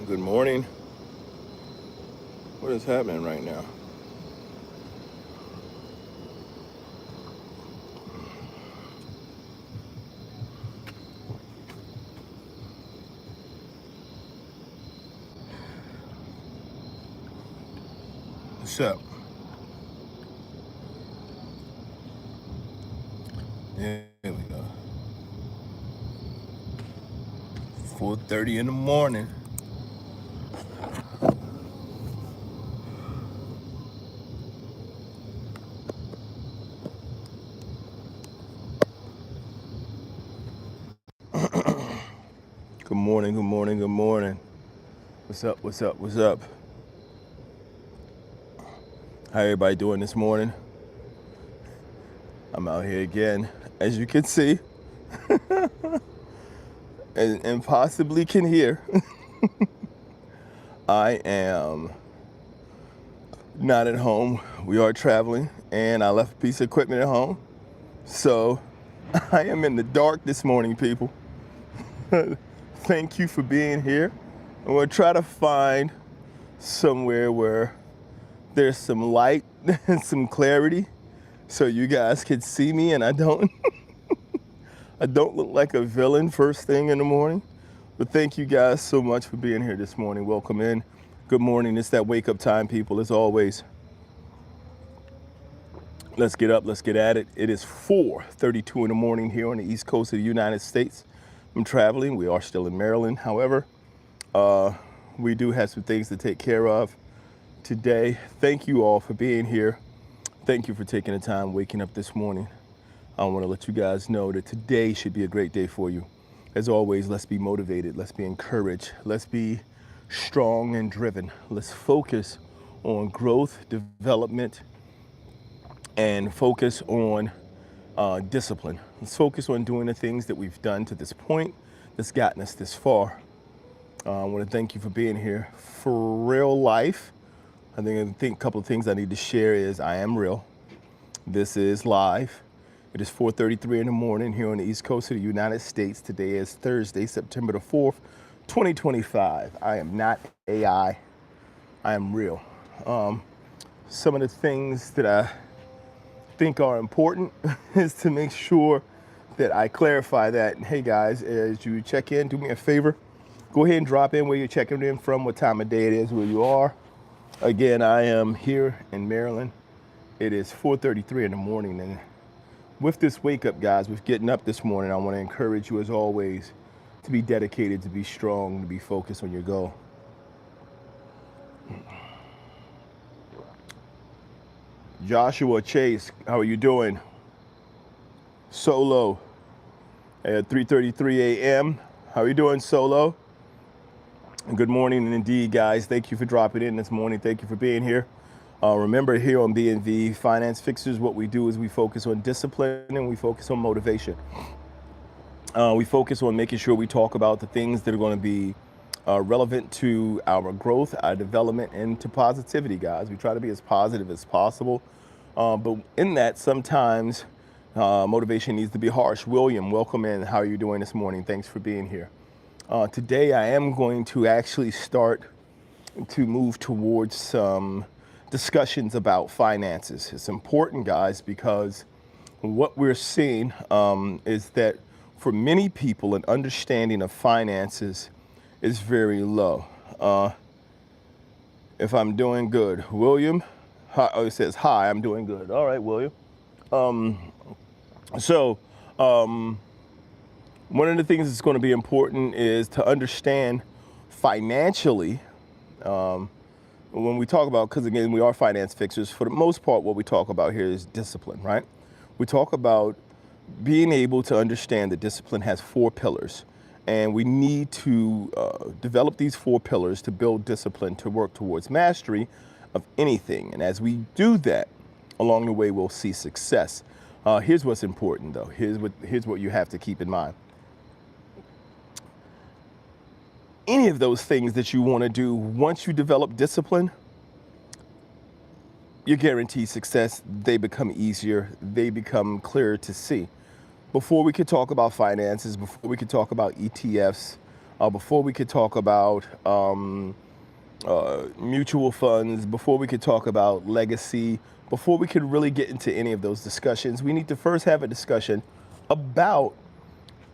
Good morning. What is happening right now? What's up? There we go. 4:30 in the morning. Good morning, good morning, good morning. What's up, what's up, what's up? How everybody doing this morning? I'm out here again, as you can see, and possibly can hear. I am not at home. We are traveling, and I left a piece of equipment at home. So I am in the dark this morning, people. Thank you for being here. I'm gonna try to find somewhere where there's some light and some clarity so you guys can see me and I don't look like a villain first thing in the morning. But thank you guys so much for being here this morning. Welcome in. Good morning. It's that wake up time, people, as always. Let's get up, let's get at it. It is 4:32 in the morning here on the East Coast of the United States. I'm traveling. We are still in Maryland. However, we do have some things to take care of today. Thank you all for being here. Thank you for taking the time waking up this morning. I want to let you guys know that today should be a great day for you. As always, let's be motivated. Let's be encouraged. Let's be strong and driven. Let's focus on growth, development, and focus on discipline. Let's focus on doing the things that we've done to this point that's gotten us this far. I want to thank you for being here. For real life, I think a couple of things I need to share is I am real. This is live. It is 4:33 in the morning here on the East Coast of the United States. Today is Thursday, September the 4th, 2025. I am not AI. I am real. Some of the things that I think are important is to make sure that I clarify that. Hey guys, as you check in, do me a favor. Go ahead and drop in where you're checking in from, what time of day it is, where you are. Again, I am here in Maryland. It is 4:33 in the morning. And with this wake up, guys, with getting up this morning, I want to encourage you as always to be dedicated, to be strong, to be focused on your goal. Joshua Chase, how are you doing? Solo at 3:33 a.m. How are you doing, Solo? Good morning, and indeed, guys. Thank you for dropping in this morning. Thank you for being here. Remember, here on B&V Finance Fixers, what we do is we focus on discipline and we focus on motivation. We focus on making sure we talk about the things that are going to be relevant to our growth, our development, and to positivity, guys. We try to be as positive as possible. But in that, sometimes motivation needs to be harsh. William, welcome in. How are you doing this morning? Thanks for being here. Today, I am going to actually start to move towards some discussions about finances. It's important, guys, because what we're seeing is that for many people, an understanding of finances is very low. If I'm doing good, William, hi, oh, it says, hi, I'm doing good. All right, William. One of the things that's going to be important is to understand financially, when we talk about, because again, we are finance fixers, for the most part, what we talk about here is discipline, right? We talk about being able to understand that discipline has 4 pillars, and we need to develop these 4 pillars to build discipline to work towards mastery of anything. And as we do that, along the way, we'll see success. Here's what's important, though. Here's what you have to keep in mind. Any of those things that you want to do, once you develop discipline, you guarantee success. They become easier. They become clearer to see. Before we could talk about finances, before we could talk about ETFs, before we could talk about mutual funds, before we could talk about legacy, before we could really get into any of those discussions, we need to first have a discussion about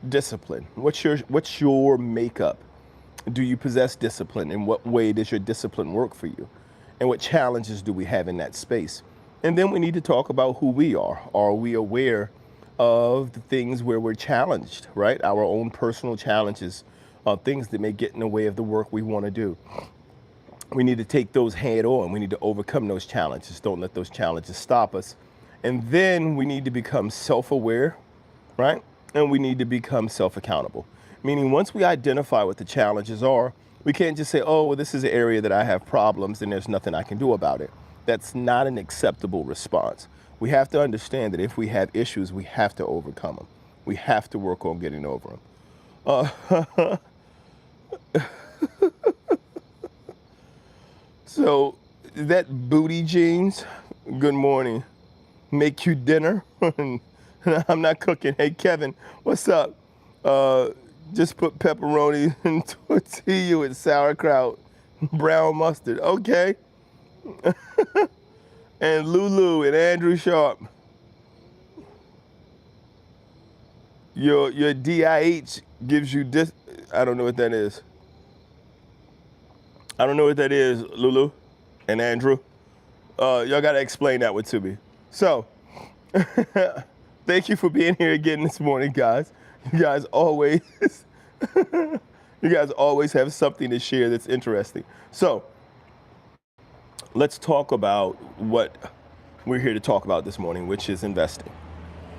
discipline. What's your makeup? Do you possess discipline? In what way does your discipline work for you? And what challenges do we have in that space? And then we need to talk about who we are. Are we aware of the things where we're challenged, right? Our own personal challenges, things that may get in the way of the work we want to do. We need to take those head on. We need to overcome those challenges. Don't let those challenges stop us. And then we need to become self-aware, right? And we need to become self-accountable. Meaning once we identify what the challenges are, we can't just say, oh, well, this is an area that I have problems and there's nothing I can do about it. That's not an acceptable response. We have to understand that if we have issues, we have to overcome them. We have to work on getting over them. So that booty jeans, good morning, make you dinner. I'm not cooking. Hey, Kevin, what's up? Just put pepperoni and tortilla with sauerkraut, brown mustard. Okay. And Lulu and Andrew Sharp. Your DIH gives you this. I don't know what that is. I don't know what that is, Lulu and Andrew. Y'all gotta explain that one to me. So, thank you for being here again this morning, guys. You guys always have something to share that's interesting. So, let's talk about what we're here to talk about this morning, which is investing,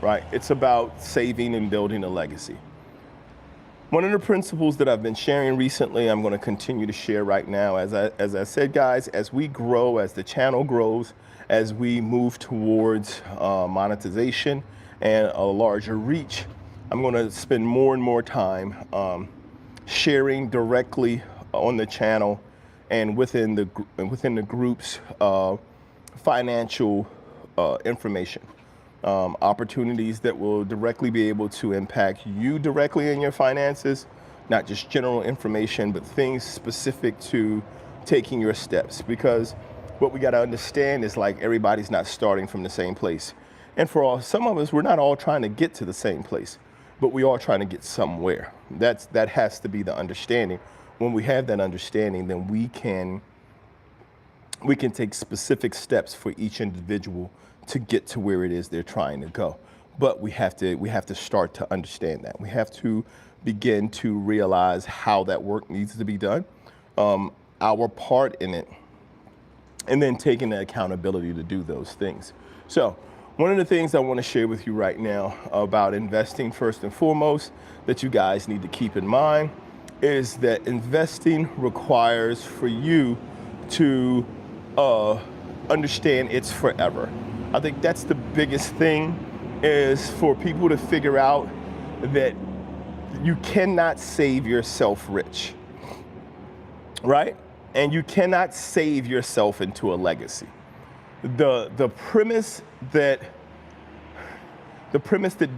right? It's about saving and building a legacy. One of the principles that I've been sharing recently, I'm going to continue to share right now. As I said, guys, as we grow, as the channel grows, as we move towards monetization and a larger reach, I'm going to spend more and more time sharing directly on the channel and within the group's financial information. Opportunities that will directly be able to impact you directly in your finances, not just general information, but things specific to taking your steps. Because what we got to understand is, like, everybody's not starting from the same place. And for some of us, we're not all trying to get to the same place, but we are trying to get somewhere. That has to be the understanding. When we have that understanding, then we can take specific steps for each individual to get to where it is they're trying to go. But we have to start to understand that. We have to begin to realize how that work needs to be done, our part in it, and then taking the accountability to do those things. So one of the things I want to share with you right now about investing, first and foremost, that you guys need to keep in mind is that investing requires for you to understand it's forever. I think that's the biggest thing, is for people to figure out that you cannot save yourself rich, right? And you cannot save yourself into a legacy. The premise that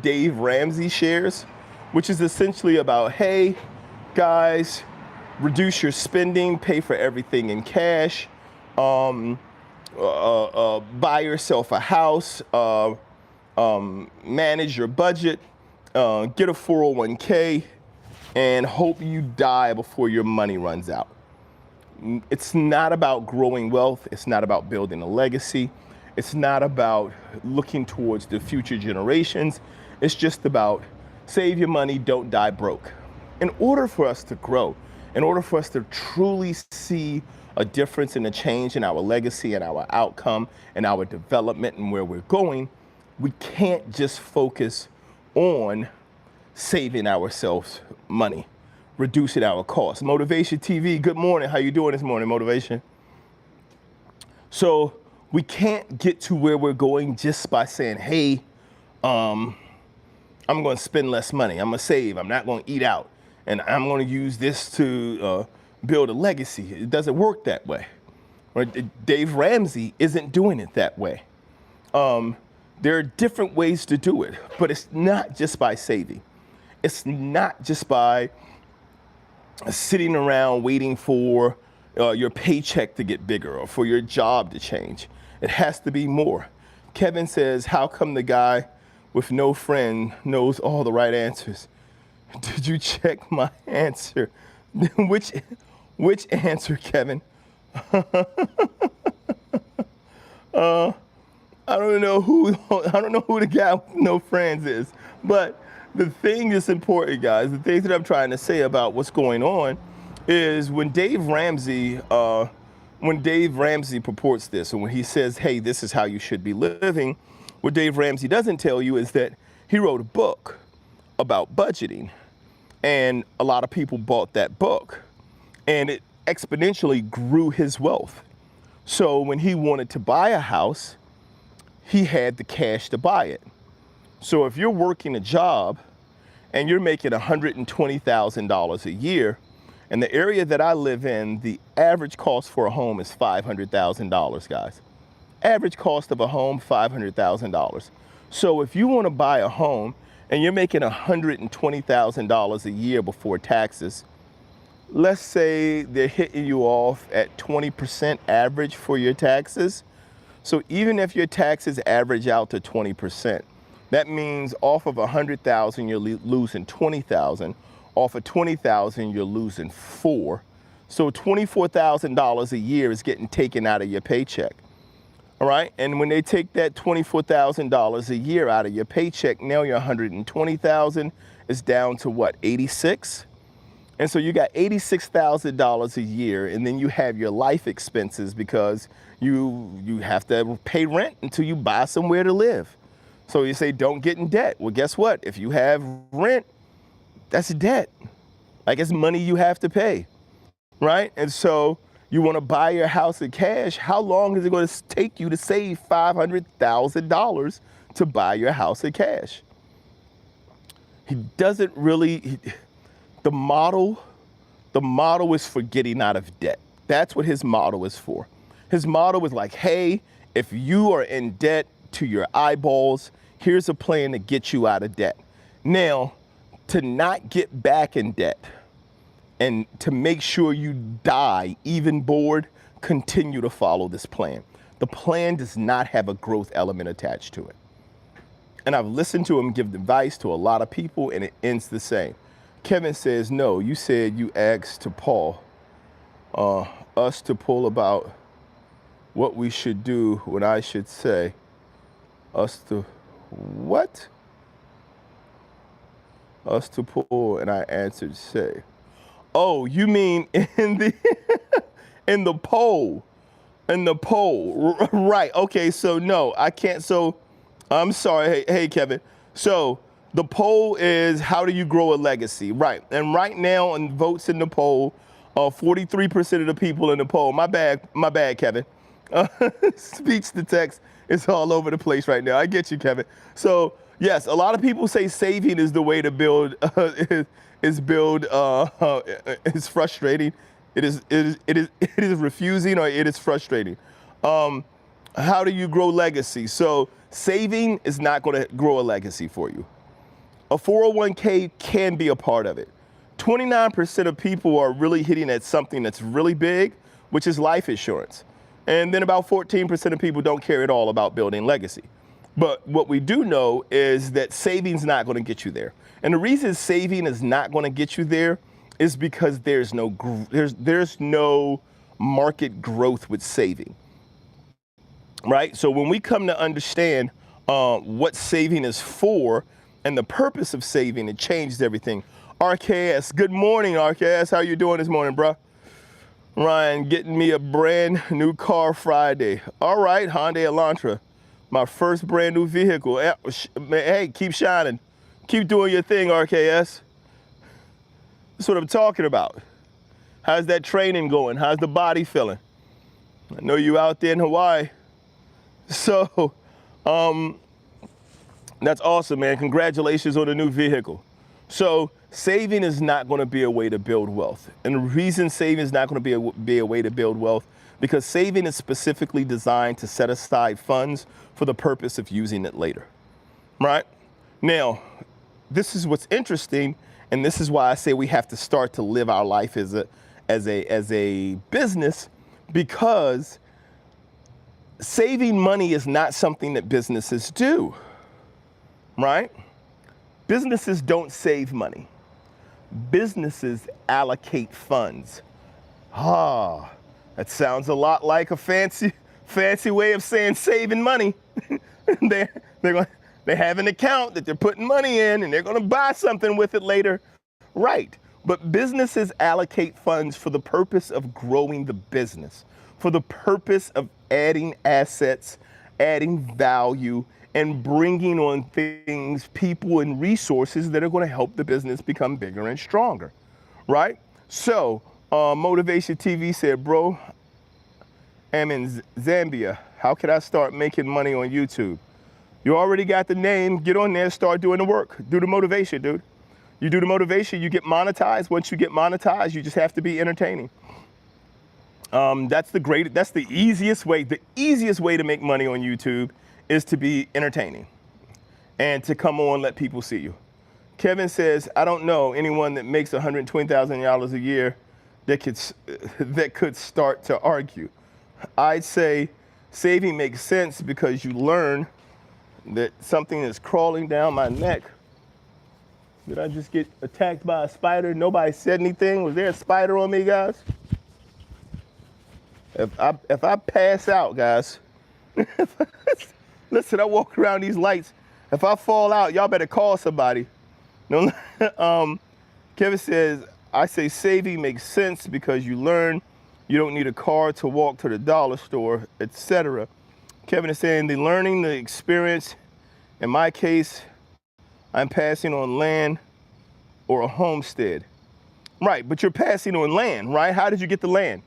Dave Ramsey shares, which is essentially about, hey, guys, reduce your spending, pay for everything in cash, buy yourself a house, manage your budget, get a 401k, and hope you die before your money runs out. It's not about growing wealth. It's not about building a legacy. It's not about looking towards the future generations. It's just about save your money, don't die broke. In order for us to grow, in order for us to truly see a difference and a change in our legacy and our outcome and our development and where we're going, we can't just focus on saving ourselves money, reducing our costs. Motivation TV, good morning. How you doing this morning, Motivation? So we can't get to where we're going just by saying, hey, I'm going to spend less money. I'm going to save. I'm not going to eat out. And I'm going to use this to build a legacy. It doesn't work that way. Right? Dave Ramsey isn't doing it that way. There are different ways to do it, but it's not just by saving. It's not just by sitting around waiting for your paycheck to get bigger or for your job to change. It has to be more. Kevin says, how come the guy with no friend knows all the right answers? Did you check my answer? Which answer, Kevin? I don't know who the guy with no friends is. But the thing that's important, guys, the thing that I'm trying to say about what's going on is when Dave Ramsey purports this, and when he says, hey, this is how you should be living, what Dave Ramsey doesn't tell you is that he wrote a book about budgeting. And a lot of people bought that book, and it exponentially grew his wealth. So when he wanted to buy a house, he had the cash to buy it. So if you're working a job and you're making $120,000 a year, in the area that I live in, the average cost for a home is $500,000, guys. Average cost of a home, $500,000. So if you want to buy a home and you're making $120,000 a year before taxes, let's say they're hitting you off at 20% average for your taxes. So even if your taxes average out to 20%, that means off of 100,000, you're losing 20,000. Off of 20,000, you're losing 4. So $24,000 a year is getting taken out of your paycheck. All right, and when they take that $24,000 a year out of your paycheck, now your $120,000 is down to what, 86? And so you got $86,000 a year, and then you have your life expenses because you have to pay rent until you buy somewhere to live. So you say, don't get in debt. Well, guess what? If you have rent, that's debt. Like, it's money you have to pay, right? And so you want to buy your house in cash. How long is it going to take you to save $500,000 to buy your house in cash? He doesn't really, the model is for getting out of debt. That's what his model is for. His model is like, hey, if you are in debt to your eyeballs, here's a plan to get you out of debt. Now, to not get back in debt and to make sure you die even bored, continue to follow this plan. The plan does not have a growth element attached to it. And I've listened to him give advice to a lot of people, and it ends the same. Kevin says, no, you said you asked to Paul, us to pull about what we should do when I should say us to what? Us to pull, and I answered say. Oh, you mean in the in the poll. In the poll. Right. Okay, so no, I can't. So I'm sorry. Hey Kevin. So the poll is, how do you grow a legacy? Right. And right now on votes in the poll, 43% of the people in the poll. My bad, Kevin. Speech to text is all over the place right now. I get you, Kevin. So yes, a lot of people say saving is the way to build. It's frustrating. It is refusing, or it is frustrating. How do you grow legacy? So saving is not going to grow a legacy for you. A 401k can be a part of it. 29% of people are really hitting at something that's really big, which is life insurance. And then about 14% of people don't care at all about building legacy. But what we do know is that saving's not going to get you there. And the reason saving is not going to get you there is because there's no market growth with saving, right? So when we come to understand what saving is for and the purpose of saving, it changes everything. RKS, good morning, RKS. How you doing this morning, bro? Ryan, getting me a brand new car Friday. All right, Hyundai Elantra, my first brand new vehicle. Hey, keep shining. Keep doing your thing, RKS. That's what I'm talking about. How's that training going? How's the body feeling? I know you out there in Hawaii. So, that's awesome, man. Congratulations on the new vehicle. So, saving is not going to be a way to build wealth. And the reason saving is not going to be a way to build wealth, because saving is specifically designed to set aside funds for the purpose of using it later, right? Now, this is what's interesting, And this is why I say we have to start to live our life as a business, because saving money is not something that businesses do, right? Businesses don't save money. Businesses allocate funds. Ah, that sounds a lot like a fancy way of saying saving money. they have an account that they're putting money in, and they're going to buy something with it later. Right. But businesses allocate funds for the purpose of growing the business, for the purpose of adding assets, adding value, and bringing on things, people, and resources that are going to help the business become bigger and stronger, right? So, Motivation TV said, bro, I'm in Zambia. How can I start making money on YouTube? You already got the name. Get on there, start doing the work. Do the motivation, dude. You do the motivation, you get monetized. Once you get monetized, you just have to be entertaining. That's the easiest way. The easiest way to make money on YouTube is to be entertaining and to come on, let people see you. Kevin says, I don't know anyone that makes $120,000 a year that could start to argue. I'd say saving makes sense because you learn that something is crawling down my neck. Did I just get attacked by a spider? Nobody said anything. Was there a spider on me, guys? If I pass out, guys, listen, I walk around these lights. If I fall out, y'all better call somebody. No, Kevin says, I say saving makes sense because you learn you don't need a car to walk to the dollar store, etc. Kevin is saying the learning, the experience. In my case, I'm passing on land or a homestead. Right, but you're passing on land, right? How did you get the land?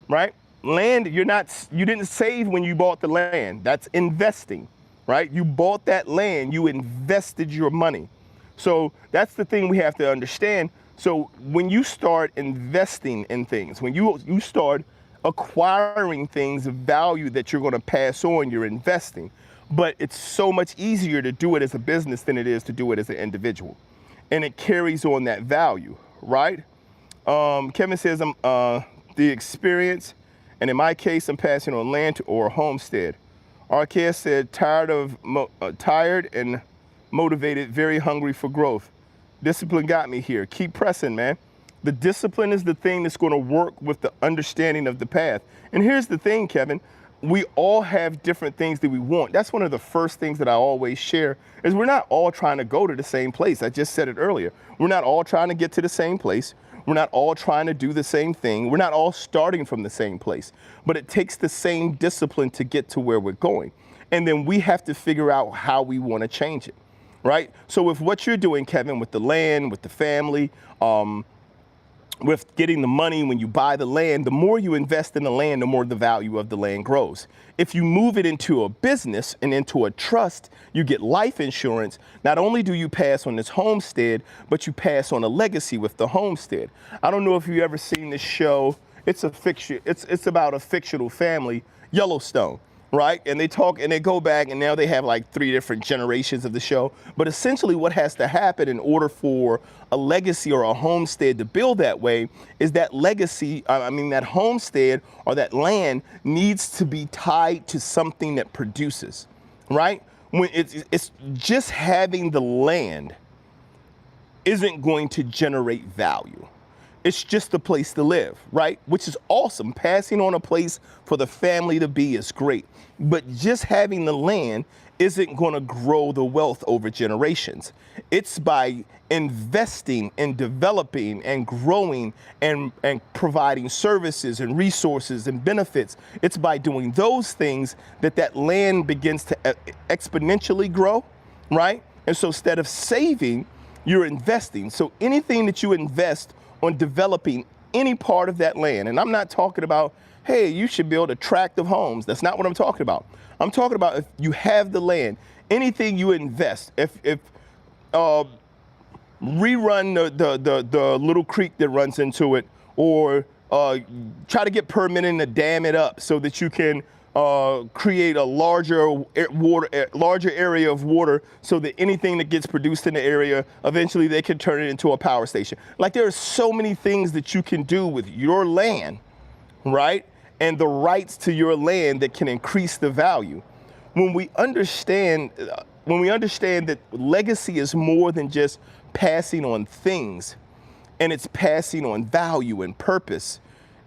Right? Land, you didn't save when you bought the land. That's investing, right? You bought that land, you invested your money. So that's the thing we have to understand. So when you start investing in things, when you start acquiring things of value that you're going to pass on, you're investing. But it's so much easier to do it as a business than it is to do it as an individual. And it carries on that value, right? Kevin says, the experience, and in my case, I'm passing on land or a homestead. RKS said, tired and motivated, very hungry for growth. Discipline got me here. Keep pressing, man. The discipline is the thing that's going to work with the understanding of the path. And here's the thing, Kevin. We all have different things that we want. That's one of the first things that I always share is we're not all trying to go to the same place. I just said it earlier. We're not all trying to get to the same place. We're not all trying to do the same thing. We're not all starting from the same place. But it takes the same discipline to get to where we're going. And then we have to figure out how we want to change it, right? So with what you're doing, Kevin, with the land, with the family, with getting the money when you buy the land, the more you invest in the land, the more the value of the land grows. If you move it into a business and into a trust, you get life insurance. Not only do you pass on this homestead, but you pass on a legacy with the homestead. I don't know if you've ever seen this show. It's a fiction. It's about a fictional family, Yellowstone. Right? And they talk and they go back and now they have like 3 different generations of the show. But essentially what has to happen in order for a legacy or a homestead to build that way is that legacy, that homestead or that land needs to be tied to something that produces, right? When it's just having the land isn't going to generate value. It's just a place to live, right? Which is awesome. Passing on a place for the family to be is great. But just having the land isn't going to grow the wealth over generations. It's by investing and developing and growing and providing services and resources and benefits. It's by doing those things that land begins to exponentially grow, right? And so instead of saving, you're investing. So anything that you invest on developing any part of that land. And I'm not talking about, hey, you should build a tract of homes. That's not what I'm talking about. I'm talking about if you have the land, anything you invest, if rerun the little creek that runs into it, or try to get permitting to dam it up so that you can create a larger area of water so that anything that gets produced in the area, eventually they can turn it into a power station. Like, there are so many things that you can do with your land, right? And the rights to your land that can increase the value. When we understand that legacy is more than just passing on things, and it's passing on value and purpose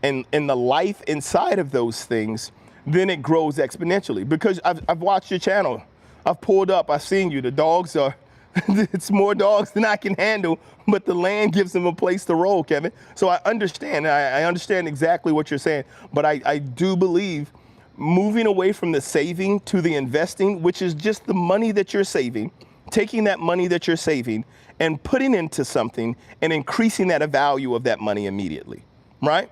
and the life inside of those things, then it grows exponentially. Because I've watched your channel. I've pulled up, I've seen you. The dogs are, it's more dogs than I can handle, but the land gives them a place to roll, Kevin. So I understand, I understand exactly what you're saying, but I do believe moving away from the saving to the investing, which is just the money that you're saving, taking that money that you're saving and putting into something and increasing that value of that money immediately, right?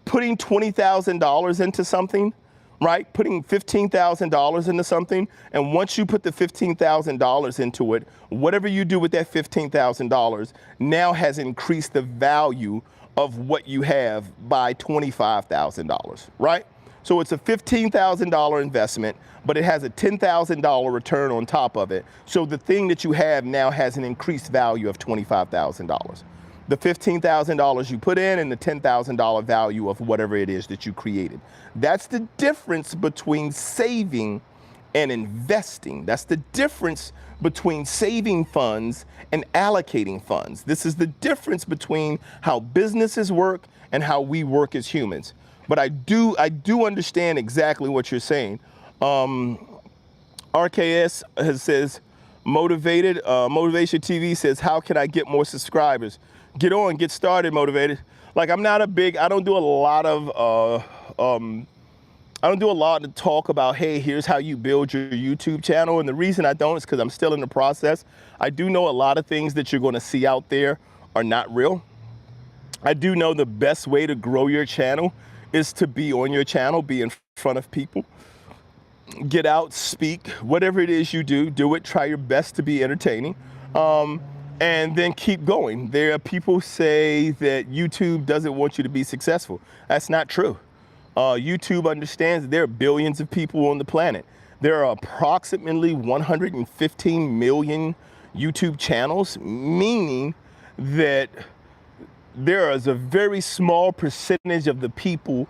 Putting $20,000 into something, right? Putting $15,000 into something, and once you put the $15,000 into it, whatever you do with that $15,000 now has increased the value of what you have by $25,000, right? So it's a $15,000 investment, but it has a $10,000 return on top of it. So the thing that you have now has an increased value of $25,000. The $15,000 you put in and the $10,000 value of whatever it is that you created. That's the difference between saving and investing. That's the difference between saving funds and allocating funds. This is the difference between how businesses work and how we work as humans. But I do understand exactly what you're saying. RKS says, motivated, Motivation TV says, how can I get more subscribers? Get on, get started, motivated. Like, I don't do a lot to talk about, hey, here's how you build your YouTube channel. And the reason I don't is because I'm still in the process. I do know a lot of things that you're going to see out there are not real. I do know the best way to grow your channel is to be on your channel, be in front of people, get out, speak, whatever it is you do, do it, try your best to be entertaining. And then keep going. There are people say that YouTube doesn't want you to be successful. That's not true. YouTube understands that there are billions of people on the planet. There are approximately 115 million YouTube channels, meaning that there is a very small percentage of the people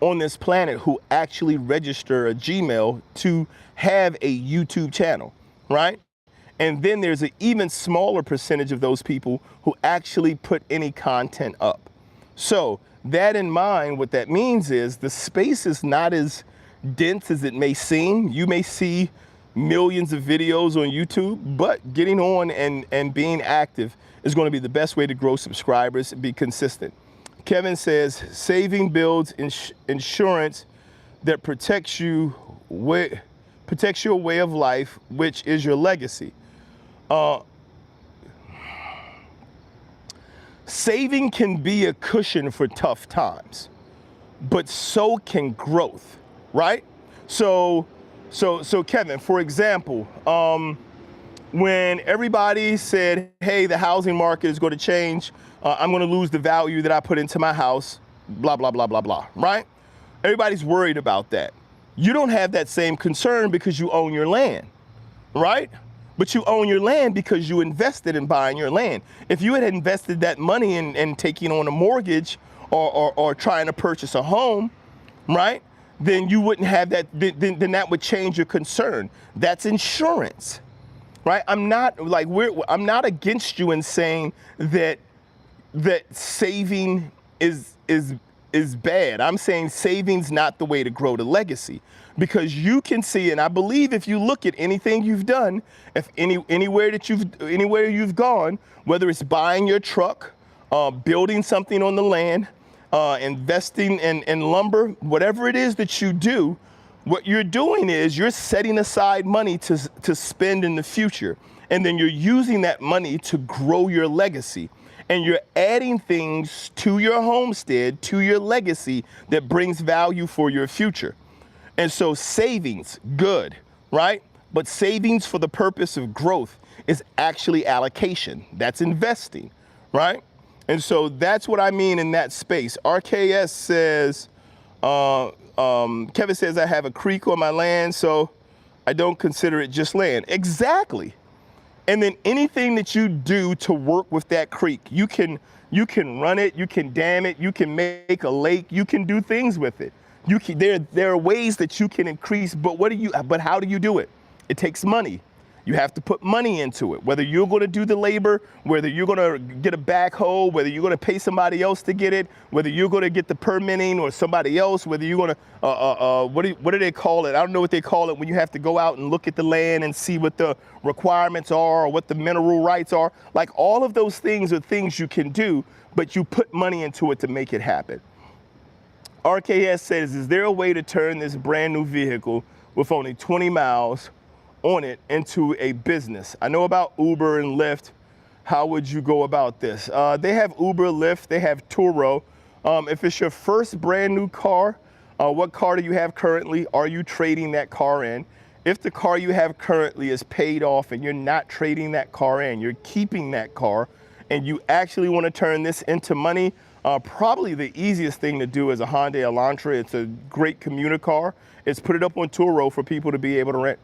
on this planet who actually register a Gmail to have a YouTube channel, right? And then there's an even smaller percentage of those people who actually put any content up. So that in mind, what that means is the space is not as dense as it may seem. You may see millions of videos on YouTube, but getting on and being active is going to be the best way to grow subscribers and be consistent. Kevin says, saving builds insurance that protects your way of life, which is your legacy. Saving can be a cushion for tough times, but so can growth, right? So Kevin, for example, when everybody said, hey, the housing market is going to change, I'm going to lose the value that I put into my house, blah, blah, blah, blah, blah, right? Everybody's worried about that. You don't have that same concern because you own your land, right? But you own your land because you invested in buying your land. If you had invested that money in taking on a mortgage or trying to purchase a home, right? Then you wouldn't have that, then that would change your concern. That's insurance, right? I'm not against you in saying that saving is bad. I'm saying saving's not the way to grow the legacy, because you can see, and I believe if you look at anything you've done, if anywhere you've gone, whether it's buying your truck, building something on the land, investing in lumber, whatever it is that you do, what you're doing is you're setting aside money to spend in the future, and then you're using that money to grow your legacy. And you're adding things to your homestead, to your legacy, that brings value for your future. And so savings, good, right? But savings for the purpose of growth is actually allocation. That's investing, right? And so that's what I mean in that space. RKS says, Kevin says, I have a creek on my land, so I don't consider it just land. Exactly. And then anything that you do to work with that creek, you can run it, you can dam it, you can make a lake, you can do things with it. There are ways that you can increase, but how do you do it? It takes money. You have to put money into it, whether you're going to do the labor, whether you're going to get a backhoe, whether you're going to pay somebody else to get it, whether you're going to get the permitting or somebody else, whether you're going to, what do they call it? I don't know what they call it when you have to go out and look at the land and see what the requirements are or what the mineral rights are. Like all of those things are things you can do, but you put money into it to make it happen. RKS says, is there a way to turn this brand new vehicle with only 20 miles on it into a business? I know about Uber and Lyft. How would you go about this? They have Uber, Lyft, they have Turo. If it's your first brand new car, what car do you have currently? Are you trading that car in? If the car you have currently is paid off and you're not trading that car in, you're keeping that car and you actually want to turn this into money, probably the easiest thing to do is a Hyundai Elantra. It's a great commuter car. It's put it up on Turo for people to be able to rent.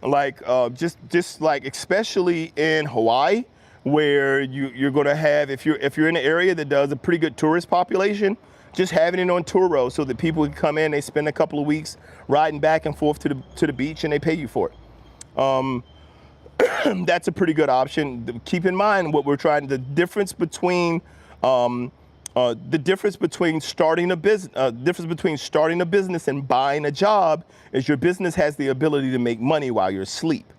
Like just like especially in Hawaii, where you're going to have, if you're in an area that does a pretty good tourist population, just having it on Turo so that people can come in, they spend a couple of weeks riding back and forth to the beach and they pay you for it. That's a pretty good option. Keep in mind what we're trying, the difference between starting a business and buying a job is your business has the ability to make money while you're asleep.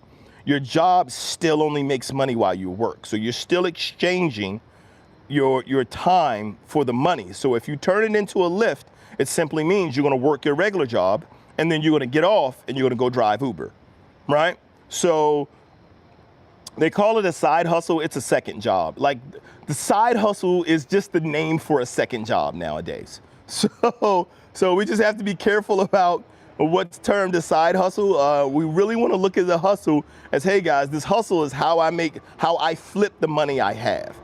Your job still only makes money while you work. So you're still exchanging your time for the money. So if you turn it into a Lyft, it simply means you're going to work your regular job and then you're going to get off and you're going to go drive Uber, right? So they call it a side hustle. It's a second job. Like the side hustle is just the name for a second job nowadays. So we just have to be careful about what's termed a side hustle. We really want to look at the hustle as, hey guys, this hustle is how I flip the money I have.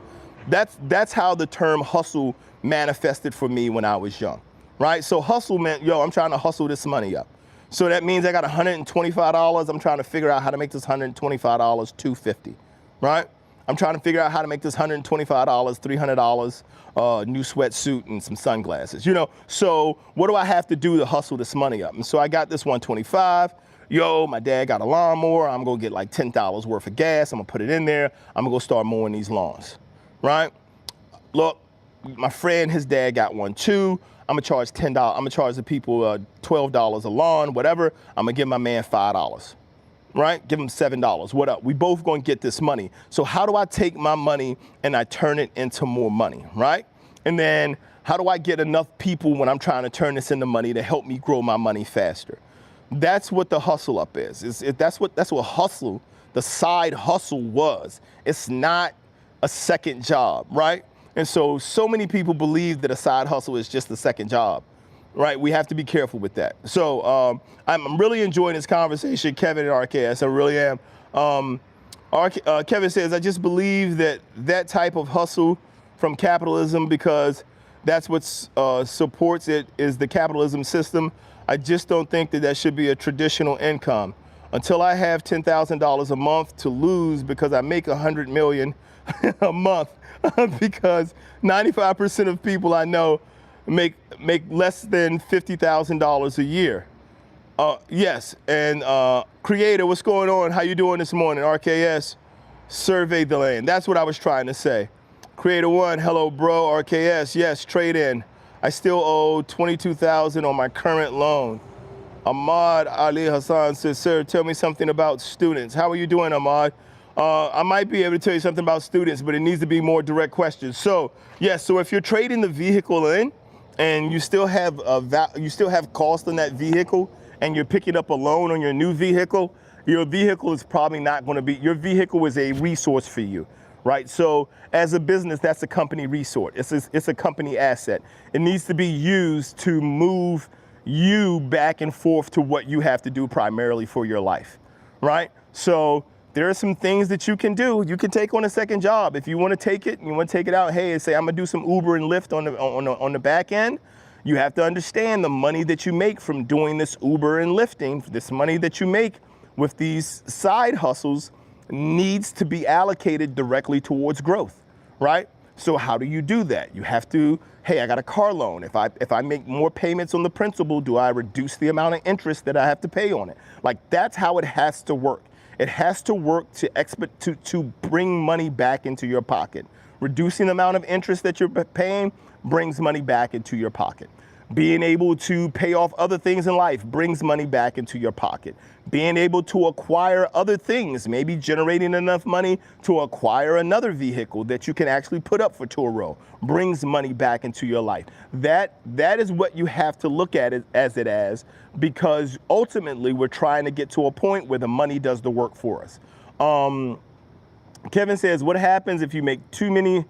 That's how the term hustle manifested for me when I was young, right? So hustle meant, I'm trying to hustle this money up. So that means I got $125. I'm trying to figure out how to make this $125 $250, right? I'm trying to figure out how to make this $125 $300 new sweatsuit and some sunglasses, So what do I have to do to hustle this money up? And so I got this $125. My dad got a lawnmower. I'm gonna get like $10 worth of gas. I'm gonna put it in there. I'm gonna go start mowing these lawns, right? Look, my friend, his dad got one too. I'm gonna charge $10. I'm gonna charge the people $12 a lawn, whatever. I'm gonna give my man $5, right? Give him $7. What up? We both gonna get this money. So how do I take my money and I turn it into more money, right? And then how do I get enough people when I'm trying to turn this into money to help me grow my money faster? That's what the hustle up is. That's what hustle, the side hustle was. It's not a second job, right? And so many people believe that a side hustle is just a second job, right? We have to be careful with that. So I'm really enjoying this conversation, Kevin and RKS. I really am. Kevin says, I just believe that type of hustle from capitalism, because that's what supports it, is the capitalism system. I just don't think that should be a traditional income. Until I have $10,000 a month to lose because I make $100 million a month, because 95% of people I know make less than $50,000 a year. Yes, and Creator, what's going on? How you doing this morning? RKS, survey the land. That's what I was trying to say. Creator One, hello bro. RKS, yes, trade in. I still owe $22,000 on my current loan. Ahmad Ali Hassan says, sir, tell me something about students. How are you doing, Ahmad? I might be able to tell you something about students, but it needs to be more direct questions. So, yes, so if you're trading the vehicle in and you still have cost on that vehicle and you're picking up a loan on your new vehicle, your vehicle is probably not going to be, your vehicle is a resource for you, right? So as a business, that's a company resource. It's a company asset. It needs to be used to move you back and forth to what you have to do primarily for your life, right? So there are some things that you can do. You can take on a second job. If you want to take it, and you want to take it out, hey, and say, I'm going to do some Uber and Lyft on the back end. You have to understand the money that you make from doing this Uber and lifting, this money that you make with these side hustles needs to be allocated directly towards growth, right? So how do you do that? You have to, hey, I got a car loan. If I make more payments on the principal, do I reduce the amount of interest that I have to pay on it? Like, that's how it has to work. It has to work to bring money back into your pocket. Reducing the amount of interest that you're paying brings money back into your pocket. Being able to pay off other things in life brings money back into your pocket. Being able to acquire other things, maybe generating enough money to acquire another vehicle that you can actually put up for Turo, brings money back into your life. That is what you have to look at it as, because ultimately we're trying to get to a point where the money does the work for us. Kevin says, what happens if you make too many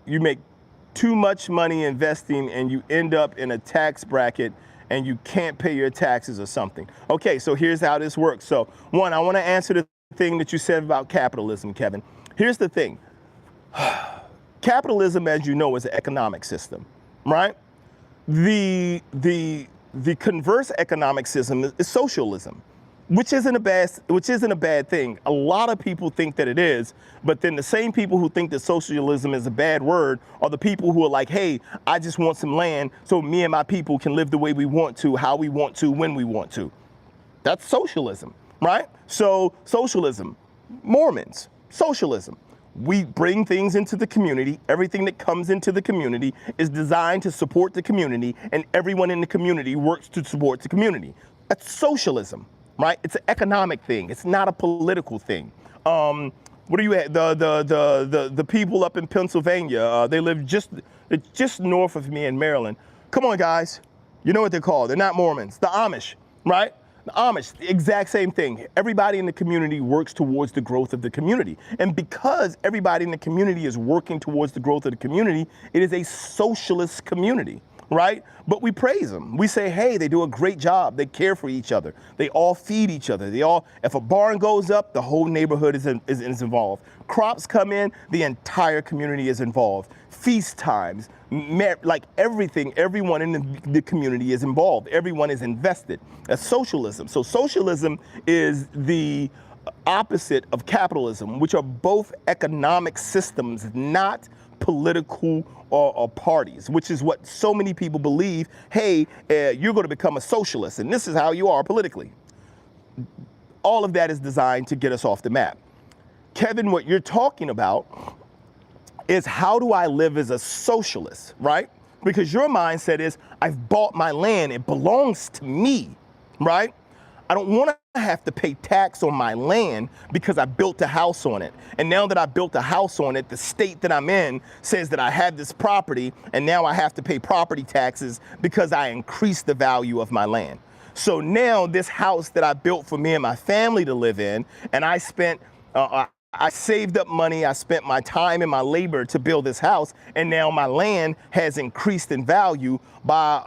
you make too much money investing and you end up in a tax bracket and you can't pay your taxes or something? Okay, so here's how this works. So one, I want to answer the thing that you said about capitalism, Kevin. Here's the thing. Capitalism, as you know, is an economic system, right? The converse economic system is socialism, which isn't a bad thing. A lot of people think that it is, but then the same people who think that socialism is a bad word are the people who are like, hey, I just want some land so me and my people can live the way we want to, how we want to, when we want to. That's socialism, right? So socialism, Mormons, socialism. We bring things into the community. Everything that comes into the community is designed to support the community, and everyone in the community works to support the community. That's socialism. Right? It's an economic thing. It's not a political thing. What are you at? The people up in Pennsylvania, they live just north of me in Maryland. Come on, guys. You know what they're called. They're not Mormons. The Amish, right? The Amish, the exact same thing. Everybody in the community works towards the growth of the community. And because everybody in the community is working towards the growth of the community, it is a socialist community. Right? But we praise them. We say, hey, they do a great job. They care for each other. They all feed each other. If a barn goes up, the whole neighborhood is involved. Crops come in, the entire community is involved. Feast times, like everything, everyone in the community is involved. Everyone is invested. That's socialism. So socialism is the opposite of capitalism, which are both economic systems, not political or parties, which is what so many people believe. Hey, you're going to become a socialist, and this is how you are politically. All of that is designed to get us off the map. Kevin, what you're talking about is, how do I live as a socialist, right? Because your mindset is, I've bought my land, it belongs to me, right? I don't want to have to pay tax on my land because I built a house on it. And now that I built a house on it, the state that I'm in says that I have this property, and now I have to pay property taxes because I increased the value of my land. So now this house that I built for me and my family to live in, and I saved up money, I spent my time and my labor to build this house, and now my land has increased in value by,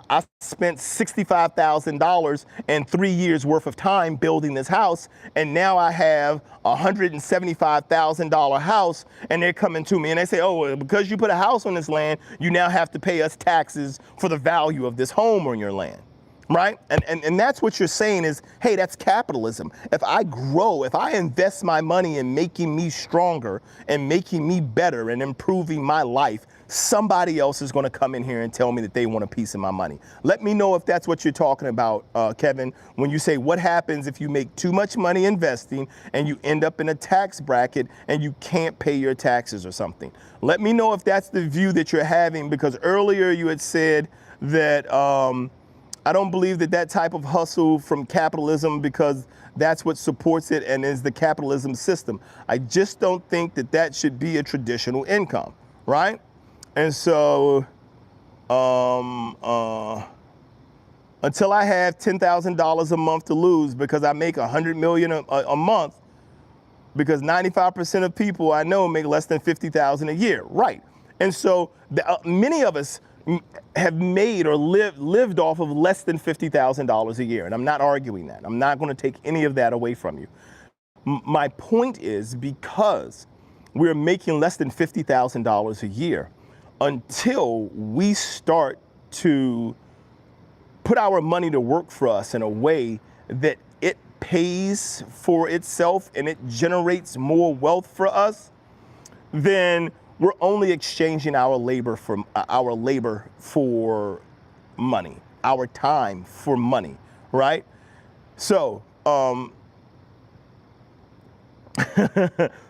I spent $65,000 and 3 years worth of time building this house, and now I have a $175,000 house, and they're coming to me and they say, oh, well, because you put a house on this land, you now have to pay us taxes for the value of this home on your land. Right? And that's what you're saying is, hey, that's capitalism. If I grow, if I invest my money in making me stronger and making me better and improving my life, somebody else is going to come in here and tell me that they want a piece of my money. Let me know if that's what you're talking about, Kevin, when you say, what happens if you make too much money investing and you end up in a tax bracket and you can't pay your taxes or something. Let me know if that's the view that you're having, because earlier you had said that I don't believe that type of hustle from capitalism, because that's what supports it and is the capitalism system. I just don't think that should be a traditional income, right? And so until I have $10,000 a month to lose because I make $100 million a month, because 95% of people I know make less than $50,000 a year, right? And so many of us have made or lived off of less than $50,000 a year. And I'm not arguing that. I'm not going to take any of that away from you. My point is, because we're making less than $50,000 a year, until we start to put our money to work for us in a way that it pays for itself and it generates more wealth for us, then we're only exchanging our labor for money, our time for money, right? So,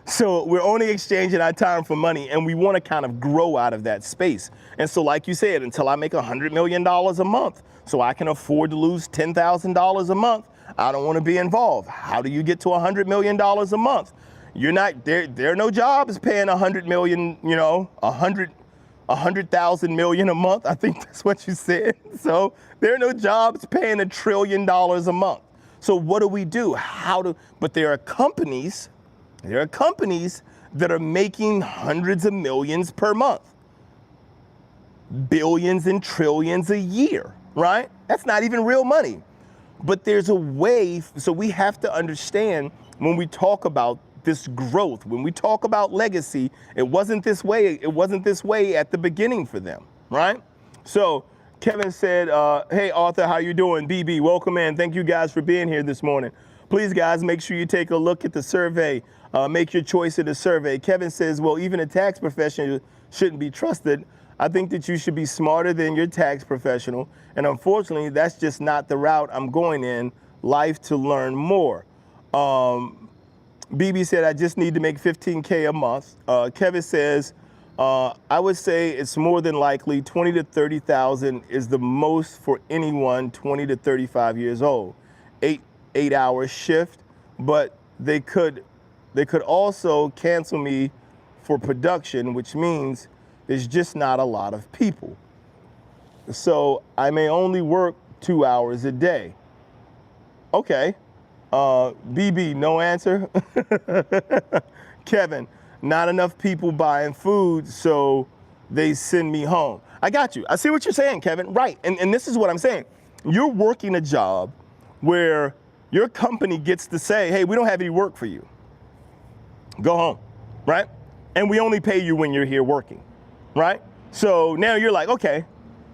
so we're only exchanging our time for money, and we want to kind of grow out of that space. And so, like you said, until I make $100 million a month, so I can afford to lose $10,000 a month, I don't want to be involved. How do you get to $100 million a month? You're not there. There are no jobs paying 100 million. You know, 100,000 million a month. I think that's what you said. So there are no jobs paying $1 trillion a month. So what do? But there are companies that are making hundreds of millions per month, billions and trillions a year, right? That's not even real money. But there's a way, so we have to understand when we talk about this growth, when we talk about legacy, it wasn't this way at the beginning for them, right? So Kevin said, hey Arthur, how you doing? BB, welcome in. Thank you guys for being here this morning. Please guys, make sure you take a look at the survey. Make your choice of the survey. Kevin says, well, even a tax professional shouldn't be trusted. I think that you should be smarter than your tax professional. And unfortunately, that's just not the route I'm going in life to learn more. BB said, I just need to make 15K a month. Kevin says, I would say it's more than likely 20 to 30,000 is the most for anyone 20 to 35 years old. 8-hour shift, but they could also cancel me for production, which means there's just not a lot of people. So I may only work 2 hours a day. Okay. BB, no answer. Kevin, not enough people buying food, so they send me home. I got you. I see what you're saying, Kevin. Right. And this is what I'm saying. You're working a job where your company gets to say, hey, we don't have any work for you. Go home, right? And we only pay you when you're here working, right? So now you're like, okay,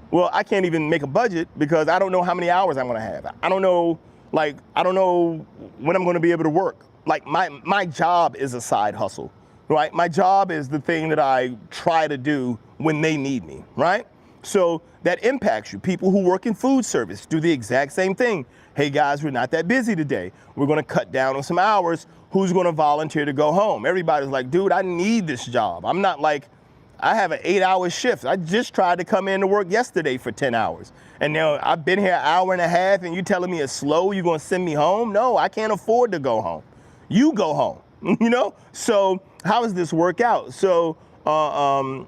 well, I can't even make a budget because I don't know how many hours I'm going to have. I don't know when I'm going to be able to work. Like my job is a side hustle, right? My job is the thing that I try to do when they need me, right? So that impacts you. People who work in food service do the exact same thing. Hey guys, we're not that busy today. We're going to cut down on some hours. Who's going to volunteer to go home? Everybody's like, dude, I need this job. I'm not like, I have an 8-hour shift. I just tried to come in to work yesterday for 10 hours. And now I've been here an hour and a half and you telling me it's slow, you're going to send me home? No, I can't afford to go home. You go home, you know? So how does this work out? So I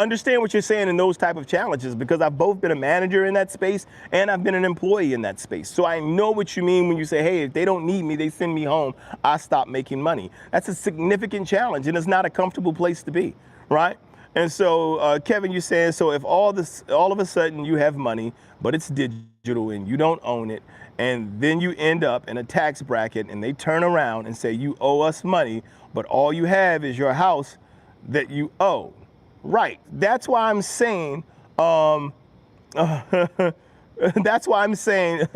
understand what you're saying in those type of challenges because I've both been a manager in that space and I've been an employee in that space. So I know what you mean when you say, hey, if they don't need me, they send me home, I stop making money. That's a significant challenge and it's not a comfortable place to be, right? And so, Kevin, you're saying, so if all of a sudden you have money, but it's digital and you don't own it, and then you end up in a tax bracket and they turn around and say, you owe us money, but all you have is your house that you owe. Right. That's why I'm saying, that's why I'm saying,